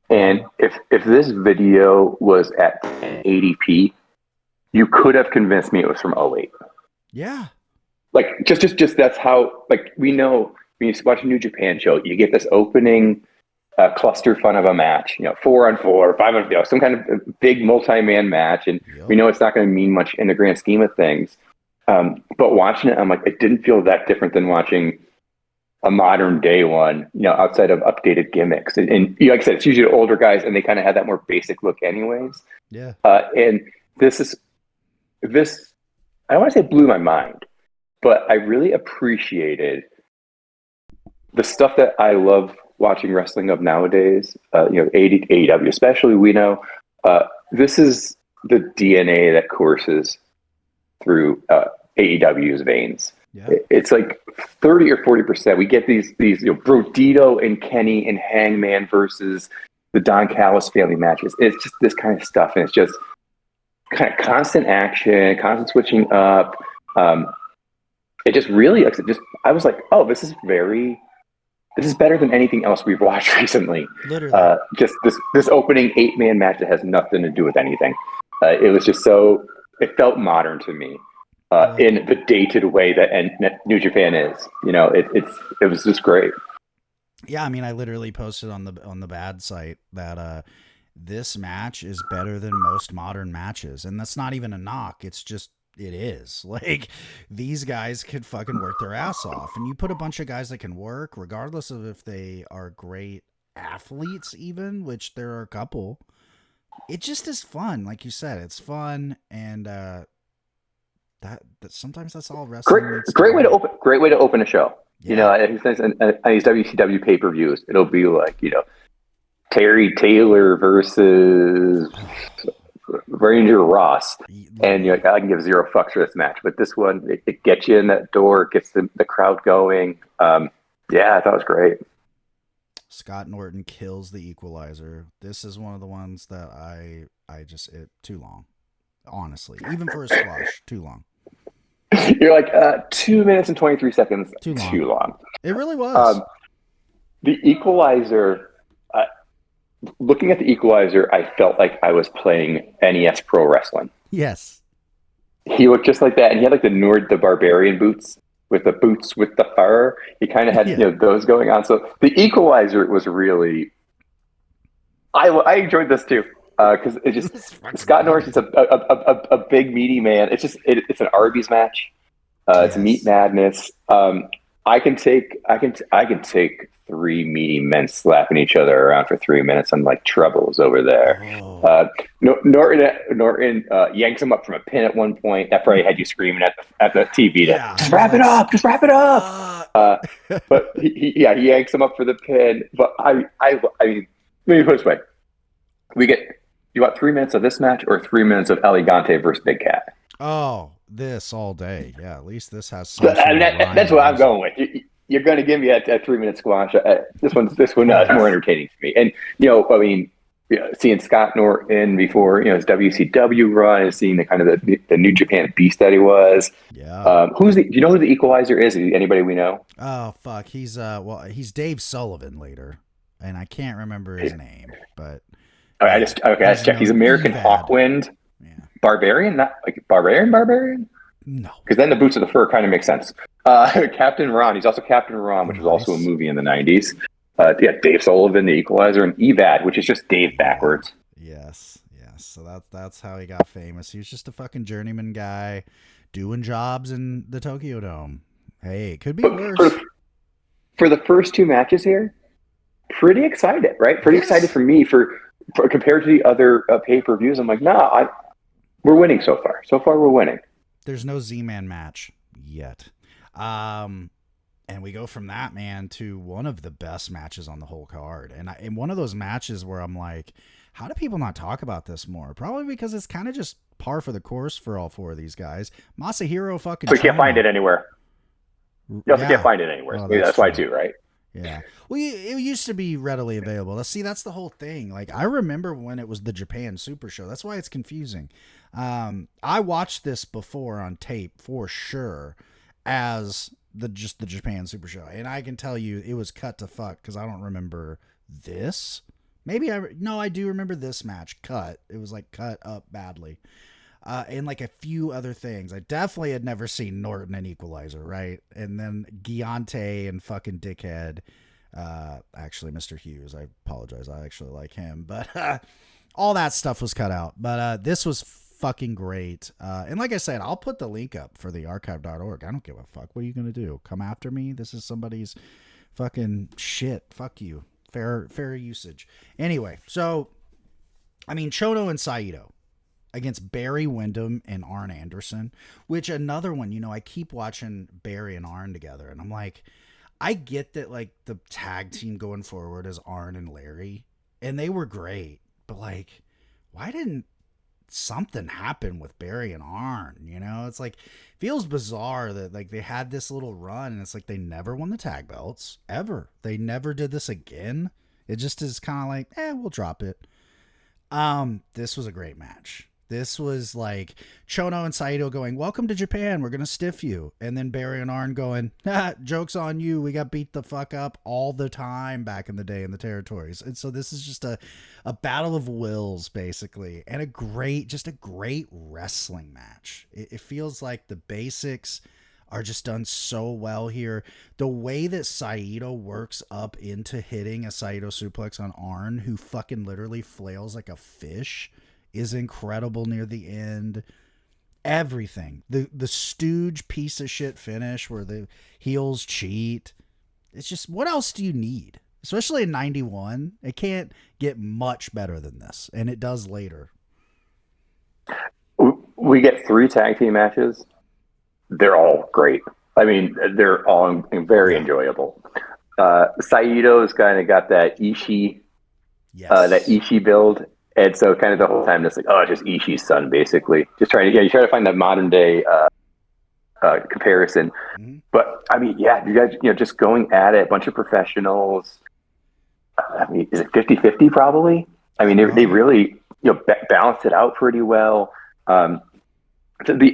And if this video was at 80p, you could have convinced me it was from 08. Yeah. Like, just that's how, like, we know when you watch a New Japan show, you get this opening cluster fun of a match, 4-on-4, 5-on, some kind of big multi-man match. And we know it's not going to mean much in the grand scheme of things. But watching it, I'm like, it didn't feel that different than watching a modern day one, outside of updated gimmicks. And like I said, it's usually older guys, and they kind of have that more basic look anyways. Yeah. And this, I don't want to say blew my mind, but I really appreciated the stuff that I love watching wrestling of nowadays, AEW especially. We know this is the DNA that courses through AEW's veins. Yeah. It's like 30 or 40%. We get these Brodito and Kenny and Hangman versus the Don Callis family matches. It's just this kind of stuff, and it's just kind of constant action, constant switching up. It just really, I was like, oh, this is better than anything else we've watched recently. Literally. Just this opening 8-man match that has nothing to do with anything. It was just it felt modern to me in the dated way that New Japan is. It was just great. Yeah, I mean, I literally posted on the bad site that this match is better than most modern matches, and that's not even a knock. It's just, it is. Like, these guys could fucking work their ass off, and you put a bunch of guys that can work, regardless of if they are great athletes even, which there are a couple. It just is fun. Like you said, it's fun. And, that sometimes that's all wrestling needs Great to way be. to open. Great way to open a show. Yeah. You know, and these WCW pay-per-views, it'll be like, you know, Terry Taylor versus Ranger Ross, and you're like, I can give zero fucks for this match, but this one, it gets you in that door, it gets the crowd going. Yeah, I thought it was great. Scott Norton kills the Equalizer. This is one of the ones that it too long. Honestly, even for a squash, too long. You're like 2 minutes and 23 seconds. Too long. It really was. The Equalizer. Looking at the Equalizer, I felt like I was playing NES Pro Wrestling. Yes. He looked just like that, and he had like the Nord the Barbarian boots with the fur. He kind of had those going on. So the Equalizer was really. I enjoyed this too. Because it just Scott Norton's a big meaty man. It's an Arby's match. It's meat madness. I can take 3 meaty men slapping each other around for 3 minutes. I'm like Troubles over there. Oh. Norton yanks him up from a pin at one point. That probably had you screaming at the TV to just wrap it up, just wrap it up. But he yanks him up for the pin. But I mean, let me put it this way: you want 3 minutes of this match or 3 minutes of Elegante versus Big Cat? Oh, this all day. Yeah, at least this has some. That's what I'm going with. You're going to give me a 3 minute squash. This one is more entertaining to me. And I mean, seeing Scott Norton before his WCW run and seeing the kind of the New Japan beast that he was. Yeah. Do you know who the Equalizer is? Anybody we know? Oh fuck, he's he's Dave Sullivan later, and I can't remember his name, but. I just check. He's American Hawkwind. Yeah. Barbarian, not like Barbarian. No, because then the boots of the fur kind of makes sense. Captain Ron. He's also Captain Ron, which was also a movie in the 90s. Dave Sullivan, the Equalizer, and Evad, which is just Dave backwards. Yes. So that's how he got famous. He was just a fucking journeyman guy doing jobs in the Tokyo Dome. Hey, it could be worse. For the first 2 matches here, pretty excited, right? Pretty excited for me for compared to the other pay-per-views. I'm like, we're winning so far. So far, we're winning. There's no Z-Man match yet. And we go from that, man, to one of the best matches on the whole card. And one of those matches where I'm like, how do people not talk about this more? Probably because it's kind of just par for the course for all 4 of these guys. Masahiro fucking So you can't find it anywhere. You also can't find it anywhere. Oh, that's why too, right? Yeah. Well, it used to be readily available. See, that's the whole thing. Like, I remember when it was the Japan Super Show. That's why it's confusing. I watched this before on tape for sure as the Japan Super Show. And I can tell you it was cut to fuck because I don't remember this. I do remember this match cut. It was like cut up badly. And like a few other things. I definitely had never seen Norton and Equalizer, right? And then Giante and fucking Dickhead. Actually, Mr. Hughes, I apologize. I actually like him. But all that stuff was cut out. But this was fucking great. And like I said, I'll put the link up for the archive.org. I don't give a fuck. What are you going to do? Come after me? This is somebody's fucking shit. Fuck you. Fair usage. Anyway, so, I mean, Chono and Saito against Barry Windham and Arn Anderson, which another one, I keep watching Barry and Arn together, and I'm like, I get that, like, the tag team going forward is Arn and Larry, and they were great, but, like, why didn't something happen with Barry and Arn? It's like, feels bizarre that, like, they had this little run, and it's like they never won the tag belts, ever. They never did this again. It just is kind of like, we'll drop it. This was a great match. This was like Chono and Saito going, welcome to Japan. We're going to stiff you. And then Barry and Arn going, joke's on you. We got beat the fuck up all the time back in the day in the territories. And so this is just a battle of wills, basically. And a great wrestling match. It feels like the basics are just done so well here. The way that Saito works up into hitting a Saito suplex on Arn, who fucking literally flails like a fish, is incredible near the end. Everything. The stooge piece of shit finish where the heels cheat. It's just, what else do you need? especially in 91. It can't get much better than this, and it does later. We get 3 tag team matches. They're all great. I mean, they're all very enjoyable. Saito's kind of got that Ishii, that Ishii build. And so kind of the whole time, it's like, oh, it's just Ishii's son, basically. Just trying to, you try to find that modern day comparison. Mm-hmm. But I mean, yeah, you guys, just going at it, a bunch of professionals. I mean, is it 50-50 probably? I mean, they really, balanced it out pretty well. The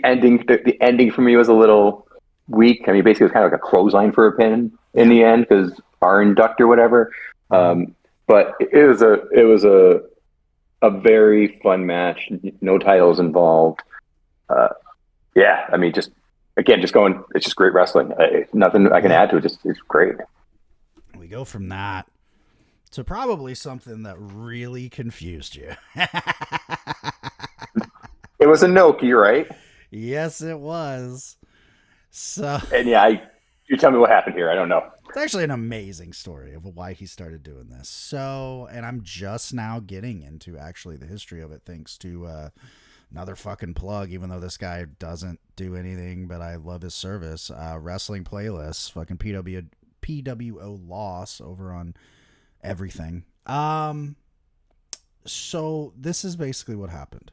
ending for me was a little weak. I mean, basically it was kind of like a clothesline for a pin in the end because our induct or whatever. But it was a very fun match. No titles involved. I mean, just going. It's just great wrestling. Nothing I can add to it. It's great. We go from that to probably something that really confused you. It was Inoki, right? Yes, it was. So, and you tell me what happened here. I don't know. It's actually an amazing story of why he started doing this. So, and I'm just now getting into actually the history of it, thanks to another fucking plug, even though this guy doesn't do anything, but I love his service. Wrestling Playlists, fucking PWO Loss over on everything. So this is basically what happened.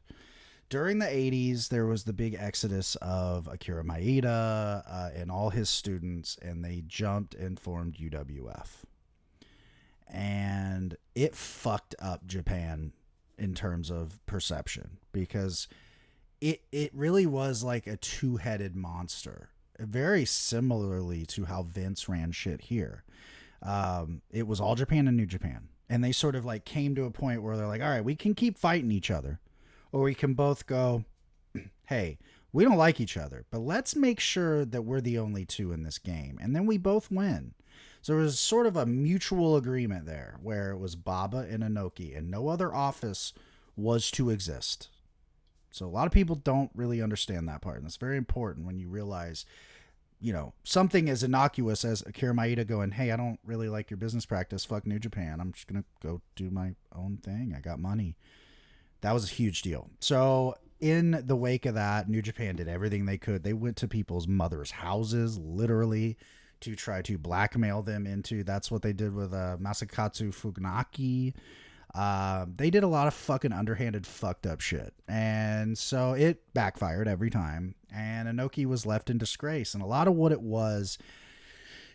During the 80s, there was the big exodus of Akira Maeda and all his students, and they jumped and formed UWF. And it fucked up Japan in terms of perception because it really was like a two-headed monster, very similarly to how Vince ran shit here. It was All Japan and New Japan, and they sort of like came to a point where they're like, all right, we can keep fighting each other, or we can both go, hey, we don't like each other, but let's make sure that we're the only two in this game. And then we both win. So there was sort of a mutual agreement there where it was Baba and Inoki, and no other office was to exist. So a lot of people don't really understand that part. And it's very important when you realize, something as innocuous as Akira Maeda going, hey, I don't really like your business practice. Fuck New Japan. I'm just going to go do my own thing. I got money. That was a huge deal. So in the wake of that, New Japan did everything they could. They went to people's mothers' houses, literally, to try to blackmail them into. That's what they did with Masakatsu Funaki. They did a lot of fucking underhanded, fucked up shit. And so it backfired every time. And Inoki was left in disgrace. And a lot of what it was,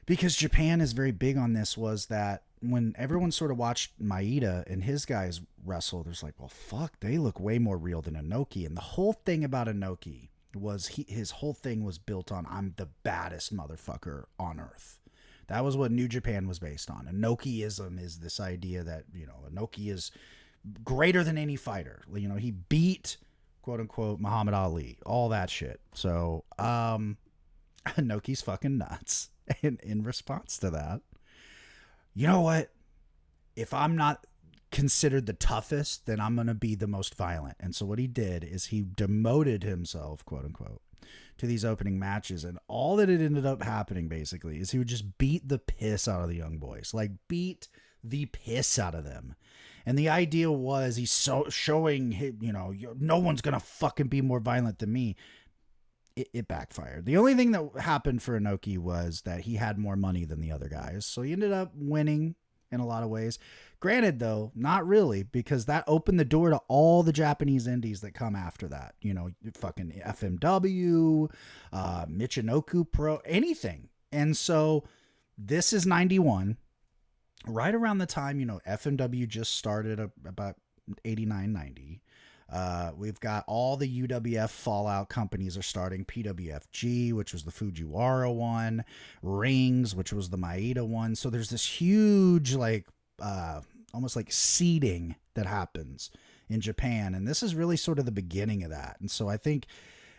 because Japan is very big on this, was that when everyone sort of watched Maeda and his guys wrestle, there's like, well, fuck, they look way more real than Inoki. And the whole thing about Inoki was his whole thing was built on, I'm the baddest motherfucker on earth. That was what New Japan was based on. Inokiism is this idea that, Inoki is greater than any fighter. He beat, quote unquote, Muhammad Ali, all that shit. So, Inoki's fucking nuts. And in response to that, you know what? If I'm not considered the toughest, then I'm going to be the most violent. And so what he did is he demoted himself, quote unquote, to these opening matches. And all that it ended up happening basically is he would just beat the piss out of the young boys, like beat the piss out of them. And the idea was he's showing, no one's going to fucking be more violent than me. It backfired. The only thing that happened for Inoki was that he had more money than the other guys. So he ended up winning in a lot of ways. Granted, though, not really, because that opened the door to all the Japanese indies that come after that. Fucking FMW, Michinoku Pro, anything. And so this is 91. Right around the time, FMW just started about 89, 90. We've got all the UWF Fallout companies are starting. PWFG, which was the Fujiwara one, Rings, which was the Maeda one. So there's this huge, almost like seeding that happens in Japan. And this is really sort of the beginning of that. And so I think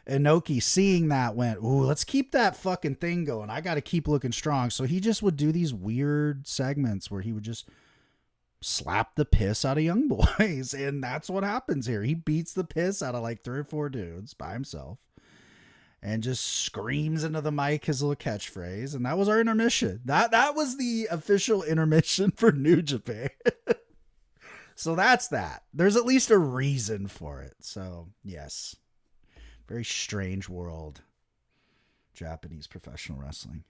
Inoki, seeing that, went, ooh, let's keep that fucking thing going. I got to keep looking strong. So he just would do these weird segments where he would just slap the piss out of young boys. And that's what happens here. He beats the piss out of like 3 or 4 dudes by himself. and just screams into the mic his little catchphrase. And that was our intermission. That was the official intermission for New Japan. So that's that. There's at least a reason for it. So yes, very strange world, Japanese professional wrestling.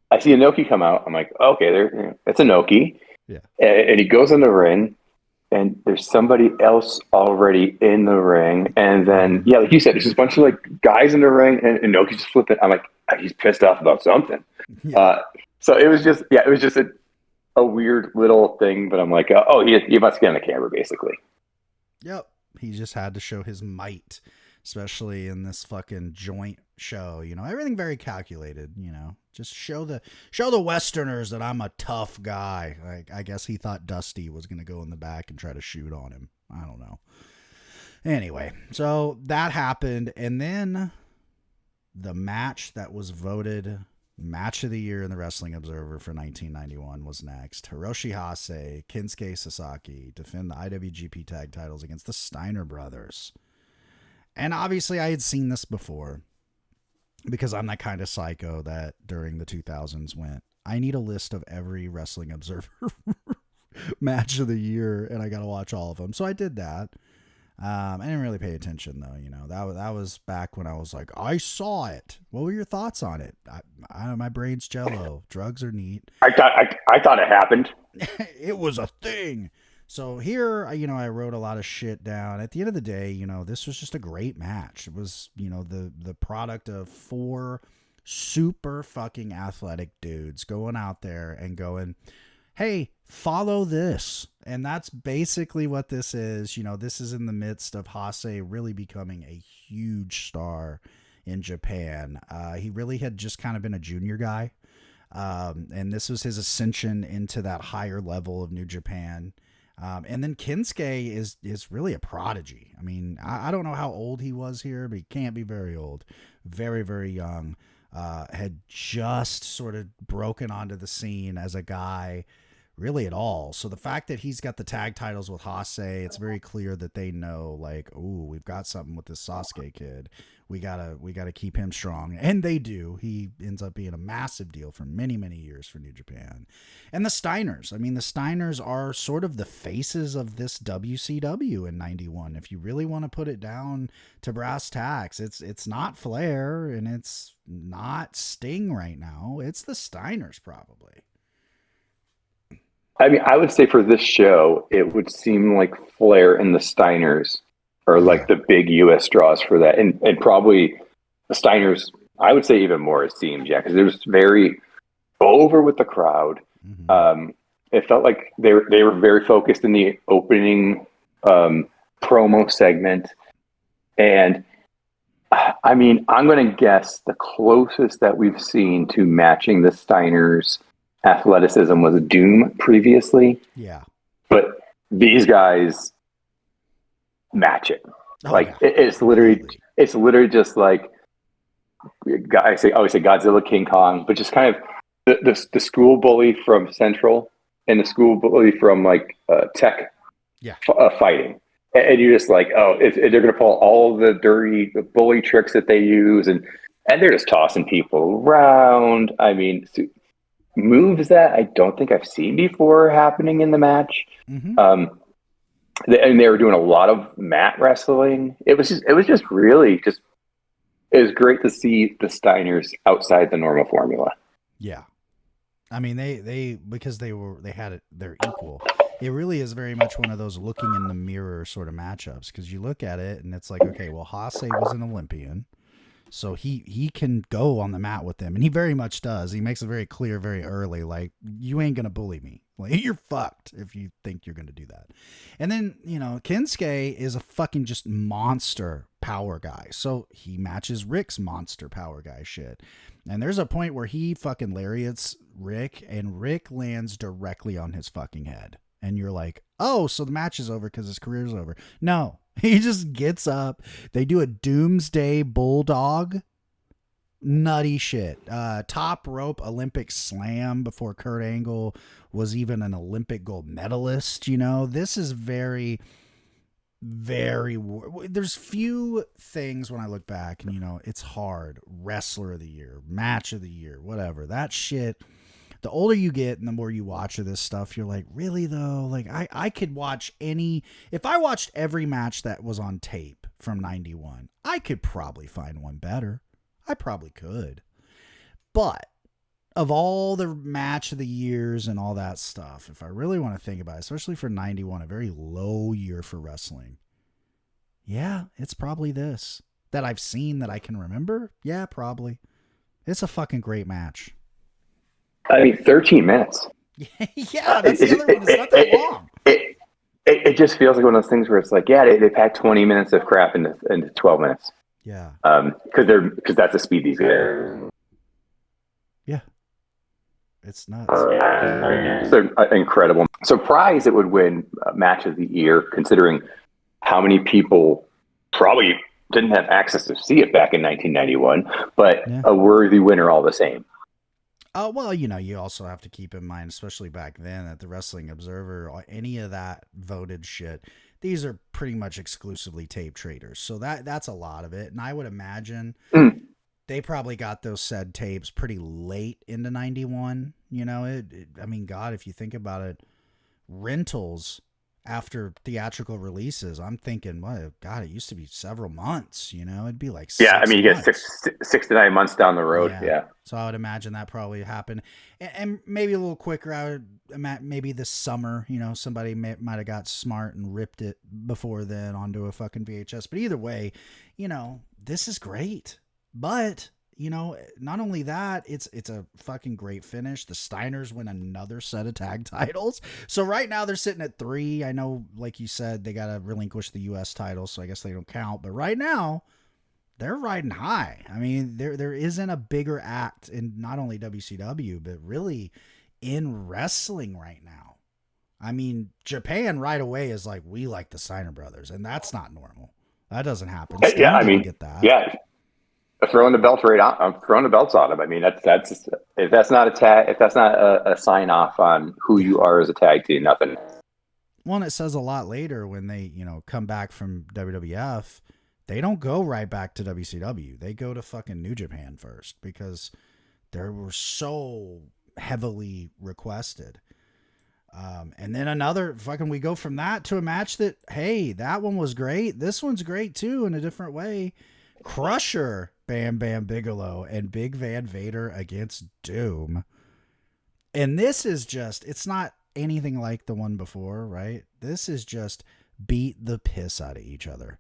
I see Inoki come out. I'm like, okay, it's Inoki. Yeah. And he goes in the ring, and there's somebody else already in the ring. And then, yeah, like you said, there's just a bunch of like guys in the ring, and Inoki's just flipping. I'm like, he's pissed off about something. Yeah. So it was just a weird little thing. But I'm like, he must get on the camera, basically. Yep. He just had to show his might, especially in this fucking joint show. You know, everything very calculated, you know. Just show the Westerners that I'm a tough guy. Like, I guess he thought Dusty was going to go in the back and try to shoot on him. I don't know. Anyway, so that happened. And then the match that was voted match of the year in the Wrestling Observer for 1991 was next. Hiroshi Hase, Kinsuke Sasaki defend the IWGP tag titles against the Steiner brothers. And obviously I had seen this before, because I'm that kind of psycho that during the 2000s went, I need a list of every Wrestling Observer match of the year, and I got to watch all of them. So I did that. I didn't really pay attention, though. You know, that was back when I was like, I saw it. What were your thoughts on it? My brain's jello. Drugs are neat. I thought it happened. It was a thing. So here, you know, I wrote a lot of shit down. At the end of the day, you know, this was just a great match. It was, you know, the product of 4 super fucking athletic dudes going out there and going, hey, follow this. And that's basically what this is. You know, this is in the midst of Hase really becoming a huge star in Japan. He really had just kind of been a junior guy. And this was his ascension into that higher level of New Japan. And then Kinsuke is really a prodigy. I mean, I don't know how old he was here, but he can't be very old. Very, very young. Had just sort of broken onto the scene as a guy really at all. So the fact that he's got the tag titles with Hase, it's very clear that they know, like, ooh, we've got something with this Sasuke kid. We gotta keep him strong. And they do. He ends up being a massive deal for many, many years for New Japan. And the Steiners. I mean, the Steiners are sort of the faces of this WCW in 91. If you really want to put it down to brass tacks, it's not Flair and it's not Sting right now. It's the Steiners probably. I mean, I would say for this show, it would seem like Flair and the Steiners are like the big U.S. draws for that. And probably the Steiners, I would say even more, it seems, because it was very over with the crowd. Mm-hmm. It felt like they were very focused in the opening promo segment. And I mean, I'm going to guess the closest that we've seen to matching the Steiners' athleticism was Doom previously. Yeah. But these guys match it. It's literally just like, I always say Godzilla, King Kong, but just kind of the school bully from Central and the school bully from like Tech fighting. And you're just like, they're going to pull all the dirty bully tricks that they use, and they're just tossing people around. I mean, moves that I don't think I've seen before happening in the match. Mm-hmm. And they were doing a lot of mat wrestling. It was great to see the Steiners outside the normal formula. Yeah. I mean, they're equal. It really is very much one of those looking in the mirror sort of matchups, because you look at it and it's like, okay, well, Hase was an Olympian, so he can go on the mat with them, and he very much does. He makes it very clear very early, like, you ain't gonna bully me. Like, you're fucked if you think you're gonna do that. And then, you know, Kinsuke is a fucking just monster power guy, so he matches Rick's monster power guy shit. And there's a point where he fucking lariats Rick, and Rick lands directly on his fucking head. And you're like, oh, so the match is over because his career's over. No, he just gets up. They do a doomsday bulldog. Nutty shit. Top rope Olympic slam before Kurt Angle was even an Olympic gold medalist. You know, this is very There's few things when I look back and, it's hard. Wrestler of the year, match of the year, whatever. That shit, the older you get and the more you watch of this stuff, you're like, really though? Like I could watch if I watched every match that was on tape from 91, I could probably find one better. I probably could. But of all the match of the years and all that stuff, if I really want to think about it, especially for 91, a very low year for wrestling, yeah, it's probably this. That I've seen that I can remember? Yeah, probably. It's a fucking great match. I mean, 13 minutes. Yeah, that's the other one. It's not that long. It just feels like one of those things where it's like, yeah, they packed 20 minutes of crap into 12 minutes. Yeah. Because that's the speed these guys. Yeah. It's nuts. It's incredible. Surprised it would win match of the year, considering how many people probably didn't have access to see it back in 1991, but a worthy winner all the same. Well, you also have to keep in mind, especially back then, that the Wrestling Observer, or any of that voted shit, these are pretty much exclusively tape traders. So that's a lot of it. And I would imagine they probably got those said tapes pretty late into 91. I mean, God, if you think about it, rentals after theatrical releases, I'm thinking, well, God, it used to be several months, it'd be like 6 months. You get 6 to 9 months down the road. Yeah. So I would imagine that probably happened, and maybe a little quicker. I would imagine maybe this summer, somebody might have got smart and ripped it before then onto a fucking VHS. But either way, this is great. But not only that, it's a fucking great finish. The Steiners win another set of tag titles. So right now they're sitting at 3. I know, like you said, they got to relinquish the U.S. titles, so I guess they don't count. But right now, they're riding high. I mean, there isn't a bigger act in not only WCW, but really in wrestling right now. I mean, Japan right away is like, we like the Steiner brothers, and that's not normal. That doesn't happen. Yeah, I mean, get that. Yeah. Throwing the belts right on. I'm throwing the belts on them. I mean, that's if that's not a tag, if that's not a sign off on who you are as a tag team, nothing. Well, and it says a lot later when they come back from WWF, they don't go right back to WCW. They go to fucking New Japan first because they were so heavily requested. And then we go from that to a match that, hey, that one was great. This one's great too in a different way. Crusher, Bam Bam Bigelow, and Big Van Vader against Doom. And this is it's not anything like the one before, right? This is just beat the piss out of each other.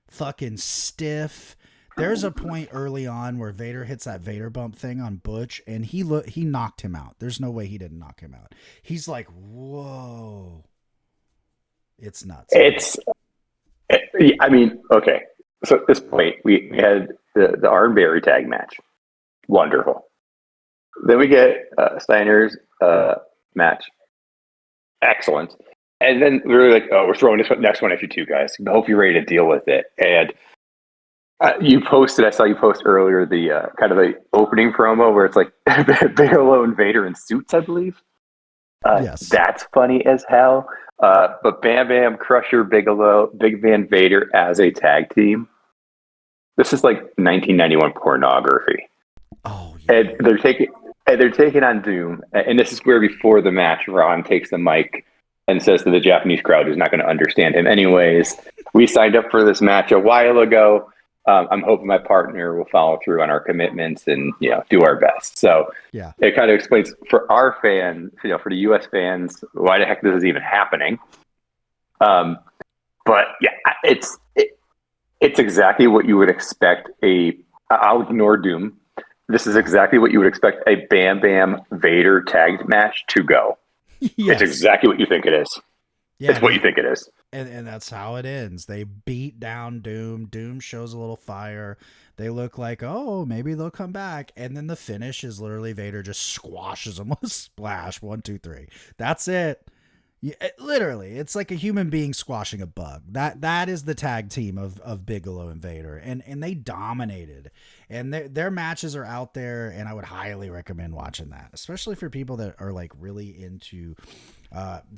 Fucking stiff. There's a point early on where Vader hits that Vader bump thing on Butch, and he knocked him out. There's no way he didn't knock him out. He's like, whoa. It's nuts. I mean, okay. So at this point, we had the Arn Berry tag match. Wonderful. Then we get Steiner's match. Excellent. And then we were like, oh, we're throwing this next one at you two guys. I hope you're ready to deal with it. And I saw you post earlier the kind of the opening promo where it's like Bigelow and Vader in suits, I believe. Yes. That's funny as hell. But Bam Bam, Crusher, Bigelow, Big Van Vader as a tag team. This is like 1991 pornography. Oh, yeah. And they're taking on Doom. And this is where before the match, Ron takes the mic and says to the Japanese crowd, who's not going to understand him anyways, we signed up for this match a while ago. I'm hoping my partner will follow through on our commitments and do our best. So yeah, it kind of explains for our fans, for the U.S. fans, why the heck this is even happening. But yeah, it's exactly what you would expect. I'll ignore Doom. This is exactly what you would expect a Bam Bam Vader tag match to go. Yes. It's exactly what you think it is. Yeah, it's what you think it is. And that's how it ends. They beat down Doom. Doom shows a little fire. They look like, oh, maybe they'll come back. And then the finish is literally Vader just squashes them with a splash. 1, 2, 3. That's it. Literally, it's like a human being squashing a bug. That is the tag team of Bigelow and Vader, and they dominated. And their matches are out there, and I would highly recommend watching that, especially for people that are like really into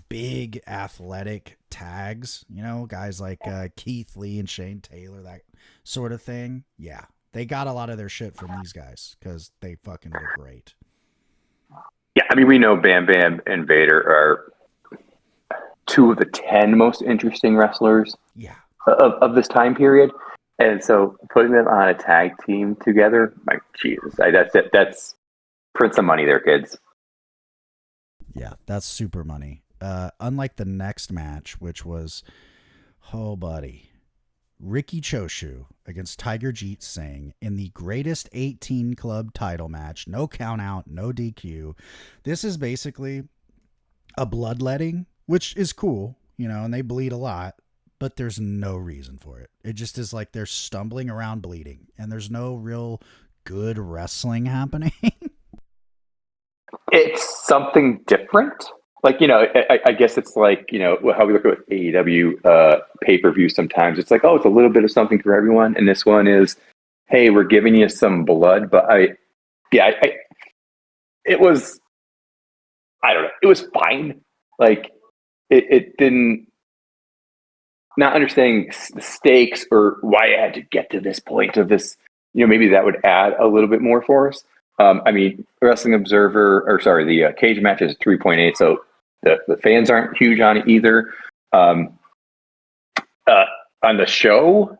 big athletic tags, you know, guys like Keith Lee and Shane Taylor, that sort of thing. Yeah, they got a lot of their shit from these guys because they fucking look great. Yeah, I mean, we know Bam Bam and Vader are two of the 10 most interesting wrestlers of this time period. And so putting them on a tag team together, like, Jesus, that's it. That's print some money there, kids. Yeah, that's super money. Unlike the next match, which was, oh, buddy, Ricky Choshu against Tiger Jeet Singh in the greatest 18 club title match. No count out, no DQ. This is basically a bloodletting, which is cool, you know, and they bleed a lot, but there's no reason for it. It just is like they're stumbling around bleeding, and there's no real good wrestling happening. It's something different. Like, you know, I guess it's like, you know, how we look at with AEW pay-per-view sometimes. It's like, oh, it's a little bit of something for everyone. And this one is, hey, we're giving you some blood. But it was, I don't know, it was fine. Like, it didn't, not understanding the stakes or why I had to get to this point of this, you know, maybe that would add a little bit more for us. I mean, Wrestling Observer, the cage match is 3.8, so the fans aren't huge on it either. On the show,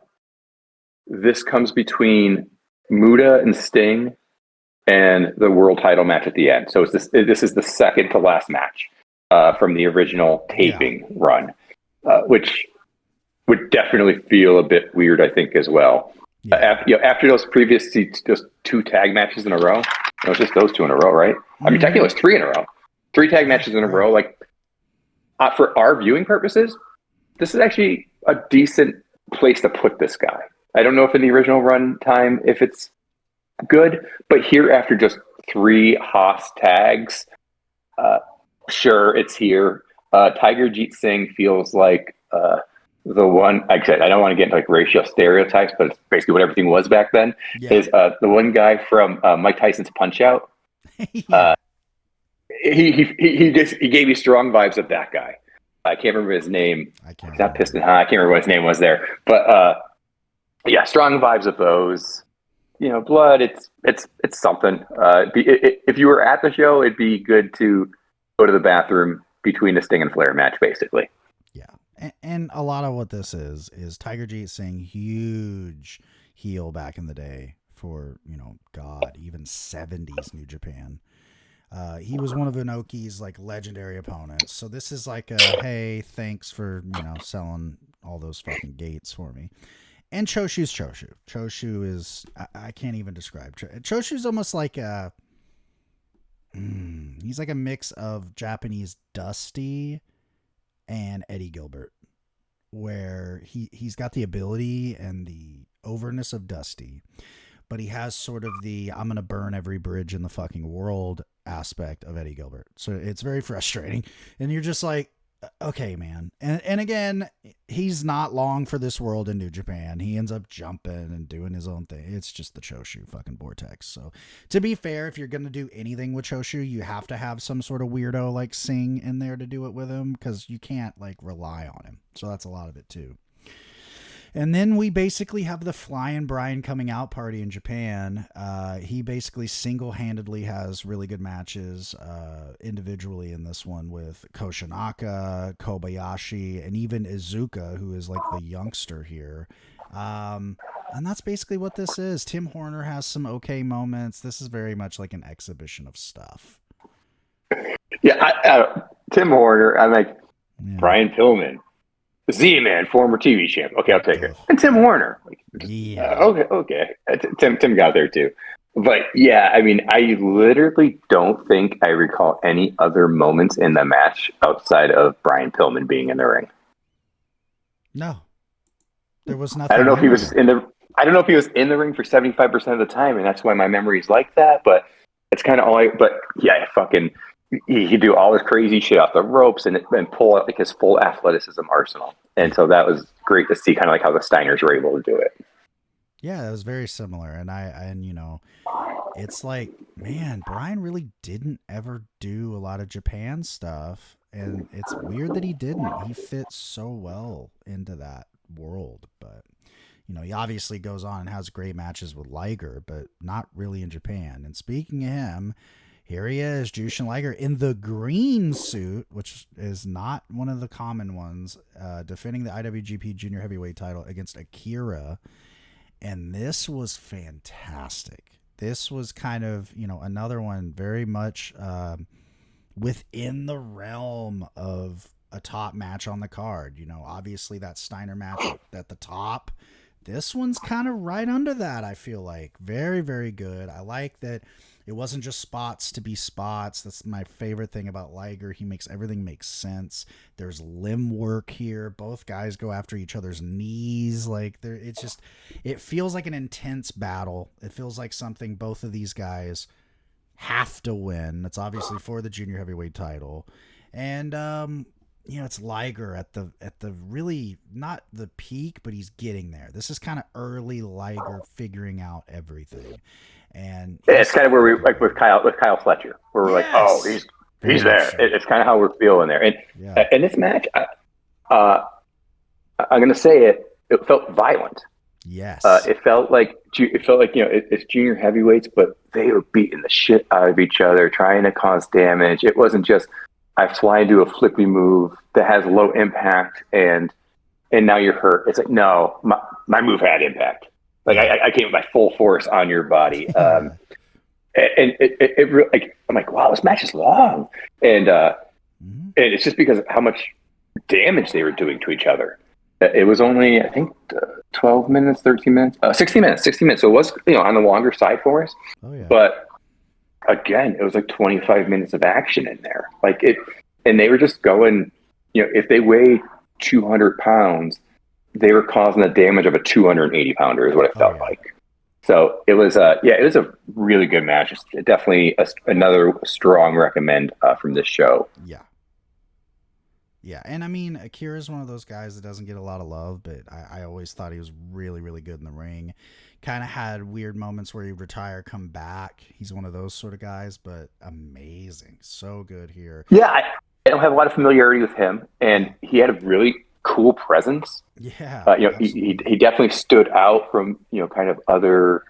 this comes between Muta and Sting and the world title match at the end. So this is the second to last match from the original taping run, which would definitely feel a bit weird, I think, as well. Yeah. After those previous just 2 tag matches in a row, it was just those 2 in a row, right? I mean, technically it was 3 in a row. 3 tag matches in a row. Like, for our viewing purposes, this is actually a decent place to put this guy. I don't know if in the original run time, if it's good, but here after just 3 Haas tags, sure, it's here. Tiger Jeet Singh feels like the one, like I said, I don't want to get into like racial stereotypes, but it's basically what everything was back then. Is the one guy from Mike Tyson's Punch Out. He gave me strong vibes of that guy. I can't remember his name. It's not Piston High. I can't remember what his name was there, but strong vibes of those. You know, blood. It's something. If you were at the show, it'd be good to go to the bathroom between the Sting and Flair match, basically. And a lot of what this is Tiger Jeet Singh, huge heel back in the day for, you know, God, even 70s New Japan. He was one of Inoki's like legendary opponents. So this is like a, hey, thanks for, you know, selling all those fucking gates for me. And Choshu's Choshu. Choshu is, I can't even describe. Choshu's almost like he's like a mix of Japanese Dusty and Eddie Gilbert, where he's got the ability and the overness of Dusty, but he has sort of the I'm gonna burn every bridge in the fucking world aspect of Eddie Gilbert. So it's very frustrating, and you're just like, okay, man. And again, he's not long for this world in New Japan. He ends up jumping and doing his own thing. It's just the Choshu fucking vortex. So to be fair, if you're going to do anything with Choshu, you have to have some sort of weirdo like Singh in there to do it with him, because you can't like rely on him. So that's a lot of it too. And then we basically have the Flying Brian coming out party in Japan. He basically single-handedly has really good matches individually in this one with Koshinaka, Kobayashi, and even Izuka, who is like the youngster here. And that's basically what this is. Tim Horner has some okay moments. This is very much like an exhibition of stuff. Yeah, Tim Horner, I'm like, Brian Pillman. Z-Man, former TV champ. Okay, I'll take it. And Tim Horner. Okay. Tim got there too. But yeah, I mean, I literally don't think I recall any other moments in the match outside of Brian Pillman being in the ring. No, there was nothing. I don't know if he was in the ring for 75% of the time, and that's why my memory is like that. But it's kind of all. But yeah, he do all this crazy shit off the ropes and pull out like his full athleticism arsenal. And so that was great to see, kind of like how the Steiners were able to do it. Yeah, it was very similar. And you know, it's like, man, Brian really didn't ever do a lot of Japan stuff. and it's weird that he didn't. He fits so well into that world, but he obviously goes on and has great matches with Liger, but not really in Japan. And speaking of him, here he is, Jushin Liger in the green suit, which is not one of the common ones, defending the IWGP Junior Heavyweight title against Akira. And this was fantastic. This was kind of, another one very much within the realm of a top match on the card. Obviously that Steiner match at the top. This one's kind of right under that, I feel like. Very, very good. I like that it wasn't just spots to be spots. That's my favorite thing about Liger. He makes everything make sense. There's limb work here. Both guys go after each other's knees. It feels like an intense battle. It feels like something both of these guys have to win. It's obviously for the junior heavyweight title. And, it's Liger at the really not the peak, but he's getting there. This is kind of early Liger figuring out everything. And it's kind of where we like with Kyle Fletcher, where we're like, oh, he's there. It's kind of how we're feeling there. And in this match, I'm going to say it felt violent. Yes. It felt like it's junior heavyweights, but they were beating the shit out of each other, trying to cause damage. It wasn't just I fly into a flippy move that has low impact and now you're hurt. It's like, no, my move had impact. Like I came with my full force on your body. And it really, like, I'm like, wow, this match is long. And it's just because of how much damage they were doing to each other. It was only, I think, 12 minutes, 13 minutes, 60 minutes. So it was, on the longer side for us. Oh, yeah. But again, it was like 25 minutes of action in there. Like it, and they were just going, if they weigh 200 pounds, they were causing the damage of a 280 pounder is what it felt like. So it was a really good match. It's definitely another strong recommend from this show. Yeah. Yeah. And I mean, Akira's one of those guys that doesn't get a lot of love, but I always thought he was really, really good in the ring. Kind of had weird moments where he'd retire, come back. He's one of those sort of guys, but amazing. So good here. Yeah. I don't have a lot of familiarity with him, and he had a really cool presence. Yeah. He definitely stood out from, kind of other,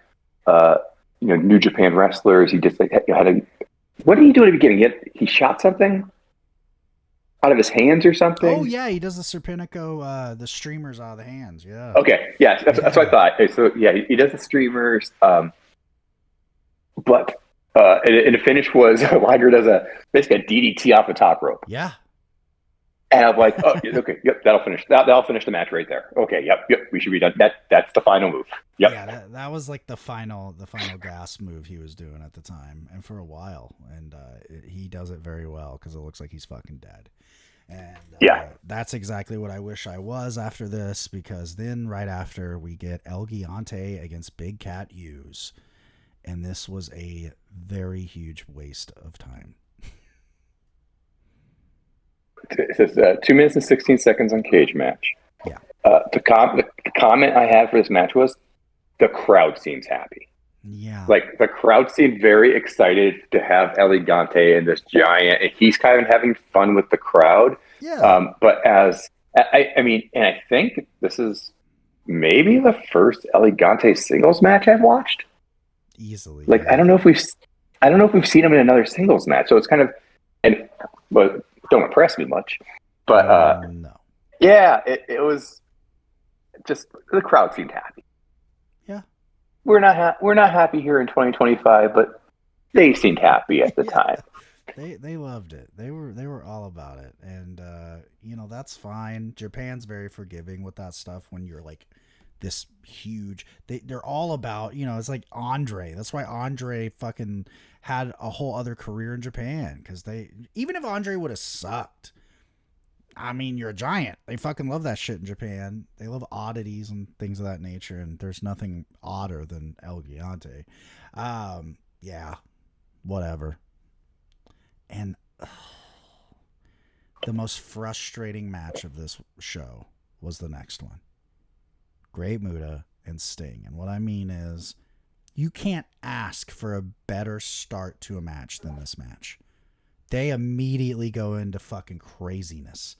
New Japan wrestlers. He just what did he do at the beginning? He shot something out of his hands or something. Oh yeah. He does the Serpentico, the streamers out of the hands. Yeah. Okay. Yeah. That's what I thought. So yeah, he does the streamers. But and the finish was Liger does basically a DDT off the top rope. Yeah. And I'm like, oh, okay, yep, that'll finish the match right there. Okay, yep, we should be done. That's the final move. Yep. Yeah, that was like the final gas move he was doing at the time, and for a while, and he does it very well because it looks like he's fucking dead. And that's exactly what I wish I was after this, because then right after we get El Gigante against Big Cat Hughes, and this was a very huge waste of time. It says 2 minutes and 16 seconds on Cage Match. Yeah. The comment I had for this match was the crowd seems happy. Yeah. Like the crowd seemed very excited to have El Gigante and this giant, and he's kind of having fun with the crowd. Yeah. But as I mean, and I think this is maybe the first El Gigante singles match I've watched. Easily. Like yeah. I don't know if we've seen him in another singles match. So it's kind of but don't impress me much. But no. Yeah, it was just the crowd seemed happy. Yeah. We're not happy here in 2025, but they seemed happy at the time. They loved it. They were all about it. And that's fine. Japan's very forgiving with that stuff when you're like this huge. They're all about, it's like Andre. That's why Andre fucking had a whole other career in Japan, because even if Andre would have sucked, I mean, you're a giant. They fucking love that shit in Japan. They love oddities and things of that nature, and there's nothing odder than El Gigante. Yeah, whatever. And the most frustrating match of this show was the next one. Great Muta and Sting. And what I mean is, you can't ask for a better start to a match than this match. They immediately go into fucking craziness.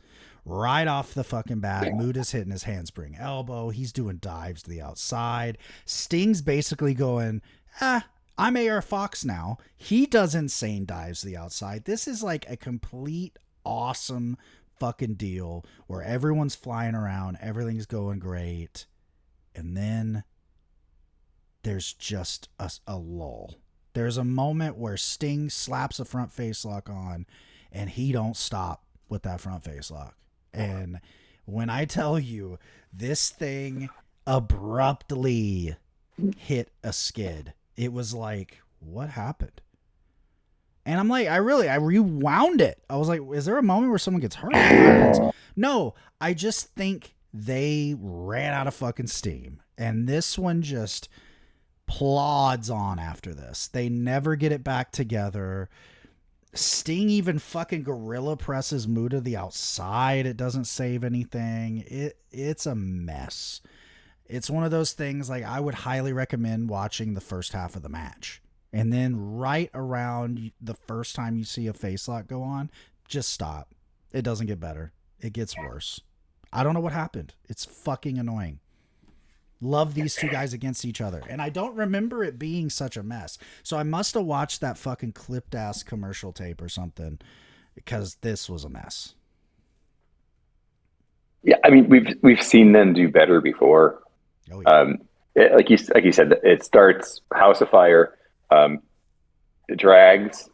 Right off the fucking bat, Muda's hitting his handspring elbow. He's doing dives to the outside. Sting's basically going, I'm AR Fox now. He does insane dives to the outside. This is like a complete awesome fucking deal where everyone's flying around. Everything's going great. And then there's just a lull. There's a moment where Sting slaps a front face lock on and he don't stop with that front face lock. And when I tell you this thing abruptly hit a skid, it was like, what happened? And I'm like, I rewound it. I was like, is there a moment where someone gets hurt? No, I just think they ran out of fucking steam. And this one just plods on after this. They never get it back together. Sting even fucking gorilla presses Muda the outside. It doesn't save anything. It's a mess. It's one of those things, like, I would highly recommend watching the first half of the match. And then right around the first time you see a face lock go on, just stop. It doesn't get better. It gets worse. I don't know what happened. It's fucking annoying. Love these two guys against each other. And I don't remember it being such a mess. So I must have watched that fucking clipped ass commercial tape or something, because this was a mess. Yeah, I mean, we've seen them do better before. Oh, yeah. Like you said, it starts House of Fire, it drags,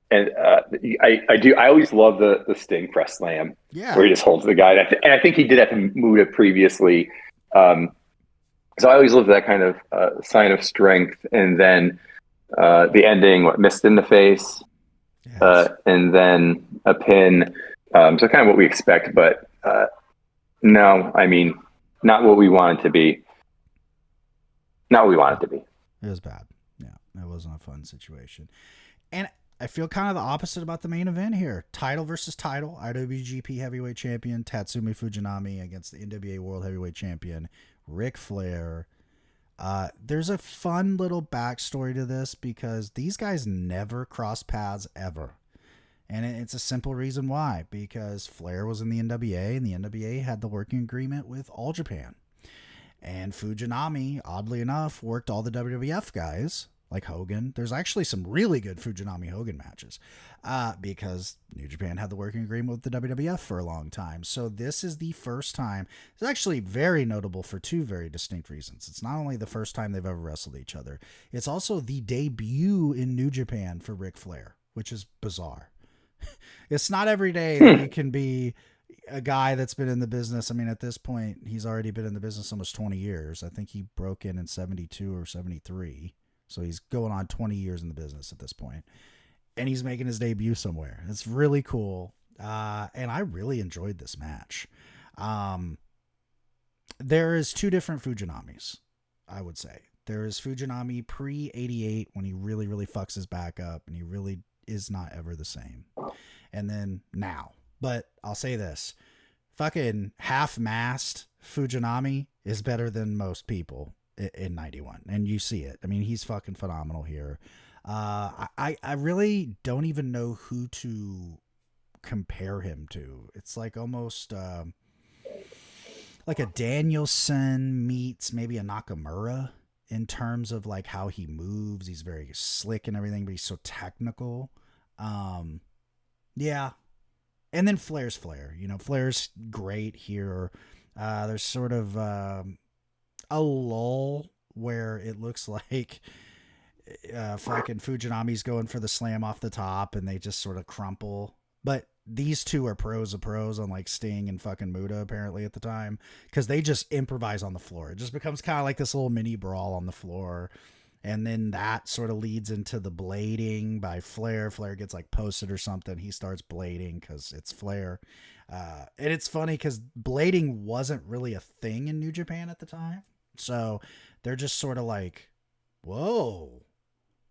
and I always love the Sting press slam, where he just holds the guy. And I think he did that to Muda previously. So I always love that kind of sign of strength. And then the ending, missed in the face, yes. And then a pin. So kind of what we expect, but no, I mean, not what we want it to be. Not what we want it to be. It was bad. Yeah, that wasn't a fun situation. And I feel kind of the opposite about the main event here. Title versus title. IWGP Heavyweight Champion Tatsumi Fujinami against the NWA World Heavyweight Champion Ric Flair. There's a fun little backstory to this because these guys never crossed paths ever. And it's a simple reason why. Because Flair was in the NWA and the NWA had the working agreement with All Japan. And Fujinami, oddly enough, worked all the WWF guys like Hogan. There's actually some really good Fujinami Hogan matches because New Japan had the working agreement with the WWF for a long time. So this is the first time. It's actually very notable for two very distinct reasons. It's not only the first time they've ever wrestled each other, it's also the debut in New Japan for Ric Flair, which is bizarre. It's not every day that you can be a guy that's been in the business. I mean, at this point, he's already been in the business almost 20 years. I think he broke in 72 or 73. So he's going on 20 years in the business at this point. And he's making his debut somewhere. It's really cool. And I really enjoyed this match. There is two different Fujinamis, I would say. There is Fujinami pre-88 when he really, really fucks his back up and he really is not ever the same. And then now. But I'll say this. Fucking half-mast Fujinami is better than most people in 91. And you see it. I mean, he's fucking phenomenal here. I really don't even know who to compare him to. It's like almost like a Danielson meets maybe a Nakamura in terms of like how he moves. He's very slick and everything, but he's so technical. Yeah. And then Flair's Flair. You know, Flair's great here. There's sort of a lull where it looks like fucking Fujinami's going for the slam off the top and they just sort of crumple. But these two are pros of pros, unlike Sting and fucking Muda apparently at the time, because they just improvise on the floor. It just becomes kind of like this little mini brawl on the floor. And then that sort of leads into the blading by Flair. Flair gets like posted or something. He starts blading because it's Flair. And it's funny because blading wasn't really a thing in New Japan at the time. So they're just sort of like, whoa.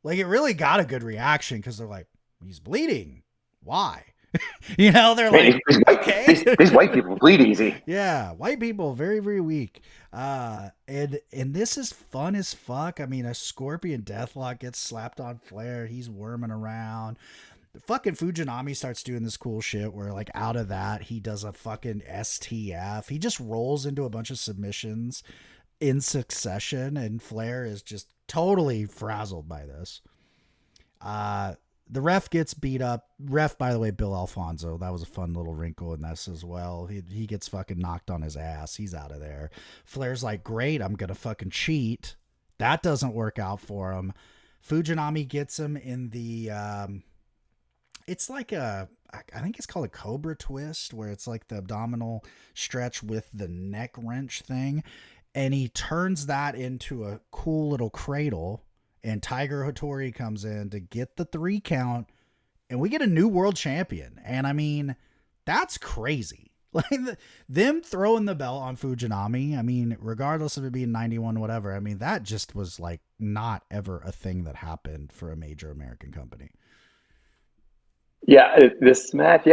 Like it really got a good reaction because they're like, he's bleeding. Why? You know, they're like, okay. These white people bleed easy. Yeah, white people, very, very weak. And this is fun as fuck. I mean, a Scorpion Deathlock gets slapped on Flair. He's worming around. fucking Fujinami starts doing this cool shit where like out of that he does a fucking STF. He just rolls into a bunch of submissions in succession, and Flair is just totally frazzled by this. The ref gets beat up. Ref, by the way, Bill Alfonso. That was a fun little wrinkle in this as well. He gets fucking knocked on his ass. He's out of there. Flair's like, great, I'm going to fucking cheat. That doesn't work out for him. Fujinami gets him in the, it's like I think it's called a Cobra twist, where it's like the abdominal stretch with the neck wrench thing. And he turns that into a cool little cradle. And Tiger Hattori comes in to get the 3 count, and we get a new world champion. And I mean, that's crazy. Like them throwing the belt on Fujinami. I mean, regardless of it being 91, whatever. I mean, that just was like not ever a thing that happened for a major American company. Yeah, this match,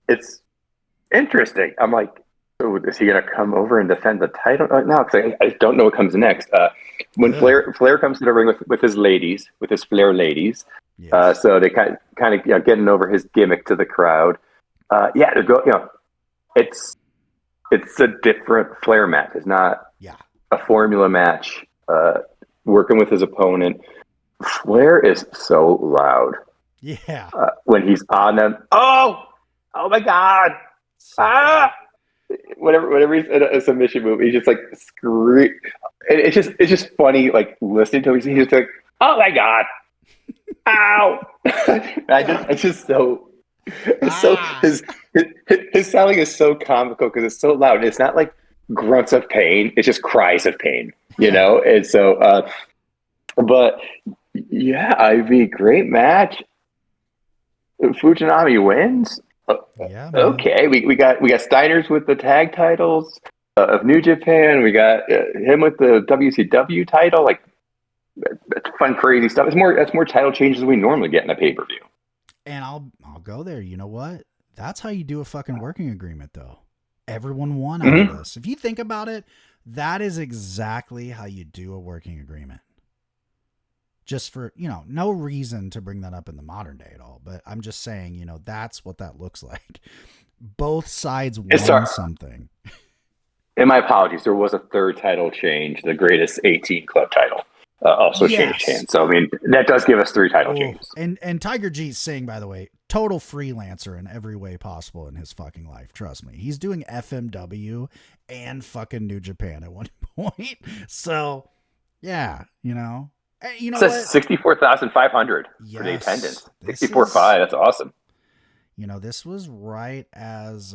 it's interesting. I'm like, oh, is he going to come over and defend the title? No, because I don't know what comes next. When Flair comes to the ring with his ladies, with his Flair ladies, yes. So they kind of getting over his gimmick to the crowd. It's a different Flair match. It's not a formula match. Working with his opponent, Flair is so loud. Yeah, when he's on them, oh my God, Whatever he's in a submission move, he's just like scream. It's just funny, like listening to him. He's just like, "Oh my God, ow!" It's just so. His sounding is so comical because it's so loud. It's not like grunts of pain; it's just cries of pain, you know. And so, but yeah, IB, great match. Fujinami wins. Yeah, man. Okay, we got Steiners with the tag titles of New Japan. We got him with the WCW title. Like, that's fun, crazy stuff. That's more title changes than we normally get in a pay-per-view. And I'll go there. You know what? That's how you do a fucking working agreement, though. Everyone won out of this. If you think about it, that is exactly how you do a working agreement. Just for, no reason to bring that up in the modern day at all. But I'm just saying, that's what that looks like. Both sides won something. And my apologies, there was a third title change, the greatest 18 club title. Also changed hands. So, I mean, that does give us 3 title changes. And Tiger G's saying, by the way, total freelancer in every way possible in his fucking life. Trust me. He's doing FMW and fucking New Japan at one point. So, yeah, it says 64,500 for the attendance. 64.5. That's awesome. This was right as,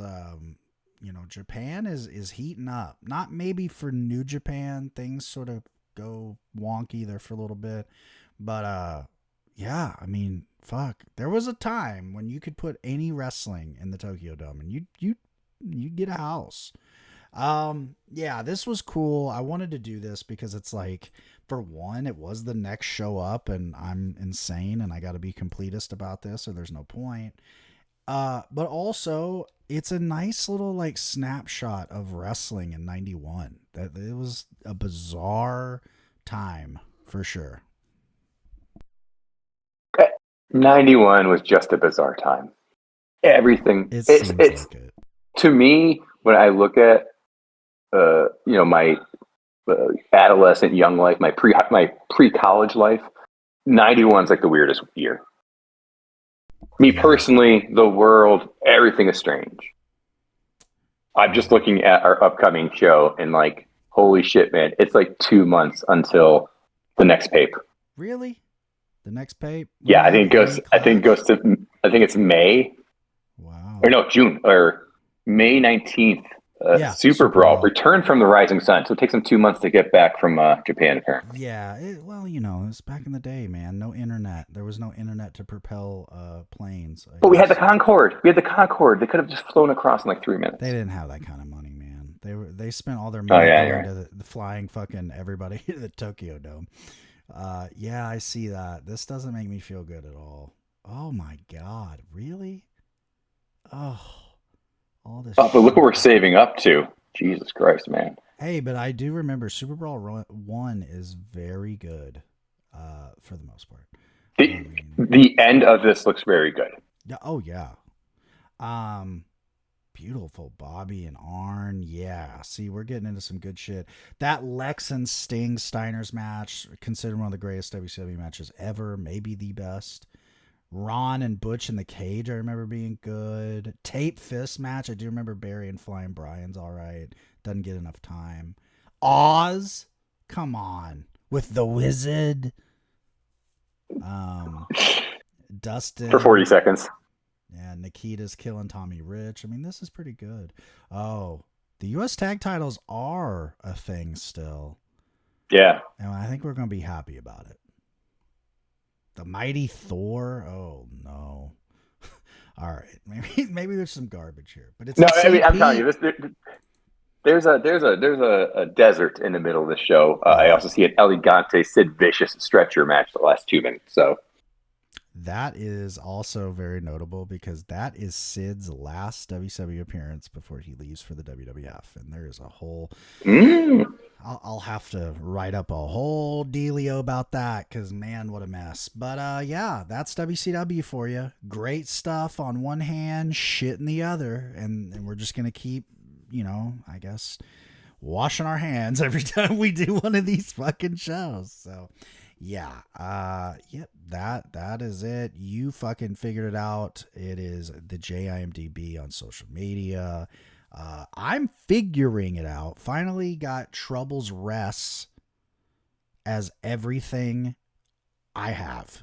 Japan is heating up. Not maybe for New Japan. Things sort of go wonky there for a little bit. But, I mean, fuck. There was a time when you could put any wrestling in the Tokyo Dome and you'd get a house. This was cool. I wanted to do this because it's like, for one, it was the next show up and I'm insane and I got to be completist about this or there's no point. But also it's a nice little like snapshot of wrestling in 91. That it was a bizarre time for sure. 91 was just a bizarre time. Everything. It's like it. To me, when I look at, my adolescent young life, my pre-college life, 91's like the weirdest year. Me personally, the world, everything is strange. I'm just looking at our upcoming show and like, holy shit, man, it's like 2 months until the next paper. Really? The next paper? Yeah, I think it's May. Wow. Or no, June or May 19th. Super Brawl, return from the Rising Sun. So it takes them 2 months to get back from Japan, apparently. Yeah, it's back in the day, man. No internet. There was no internet to propel planes. But we had the Concorde. They could have just flown across in like 3 minutes. They didn't have that kind of money, man. They spent all their money going to the flying fucking everybody to the Tokyo Dome. I see that. This doesn't make me feel good at all. Oh my God, really? Oh. But look what we're saving up to. Jesus Christ, man. Hey, but I do remember Super Brawl 1 is very good for the most part. The end of this looks very good. Yeah. Oh yeah. Beautiful Bobby and Arn. Yeah. See, we're getting into some good shit. That Lex and Sting Steiner's match, considered one of the greatest WCW matches ever, maybe the best. Ron and Butch in the cage, I remember being good. Tape fist match, I do remember Barry and Flying Brian's all right. Doesn't get enough time. Oz, come on, with the Wizard. Dustin For 40 seconds. Yeah, Nikita's killing Tommy Rich. I mean, this is pretty good. Oh, the U.S. tag titles are a thing still. Yeah. And I think we're going to be happy about it. The Mighty Thor. Oh, no. All right. Maybe there's some garbage here. But it's no, I mean, I'm telling you, there's a desert in the middle of the show. I also see an Elegante Sid Vicious stretcher match the last 2 minutes. So that is also very notable because that is Sid's last WCW appearance before he leaves for the WWF. And there is a whole... I'll have to write up a whole dealio about that because, man, what a mess. But, yeah, that's WCW for you. Great stuff on one hand, shit in the other. And we're just going to keep, I guess, washing our hands every time we do one of these fucking shows. So... yeah, yep, that is it. You fucking figured it out. It is the JIMDB on social media. I'm figuring it out. Finally got Troubles Rests as everything I have.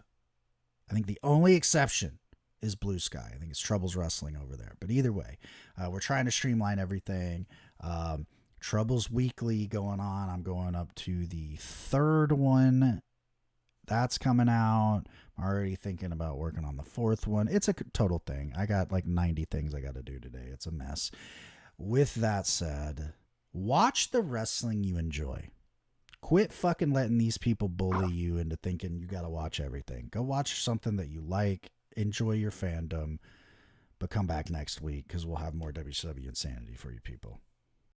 I think the only exception is Blue Sky. I think it's Troubles Wrestling over there. But either way, we're trying to streamline everything. Troubles Weekly going on. I'm going up to the 3rd one. That's coming out. I'm already thinking about working on the 4th one. It's a total thing. I got like 90 things I got to do today. It's a mess. With that said, watch the wrestling you enjoy. Quit fucking letting these people bully you into thinking you got to watch everything. Go watch something that you like. Enjoy your fandom. But come back next week because we'll have more WCW insanity for you people.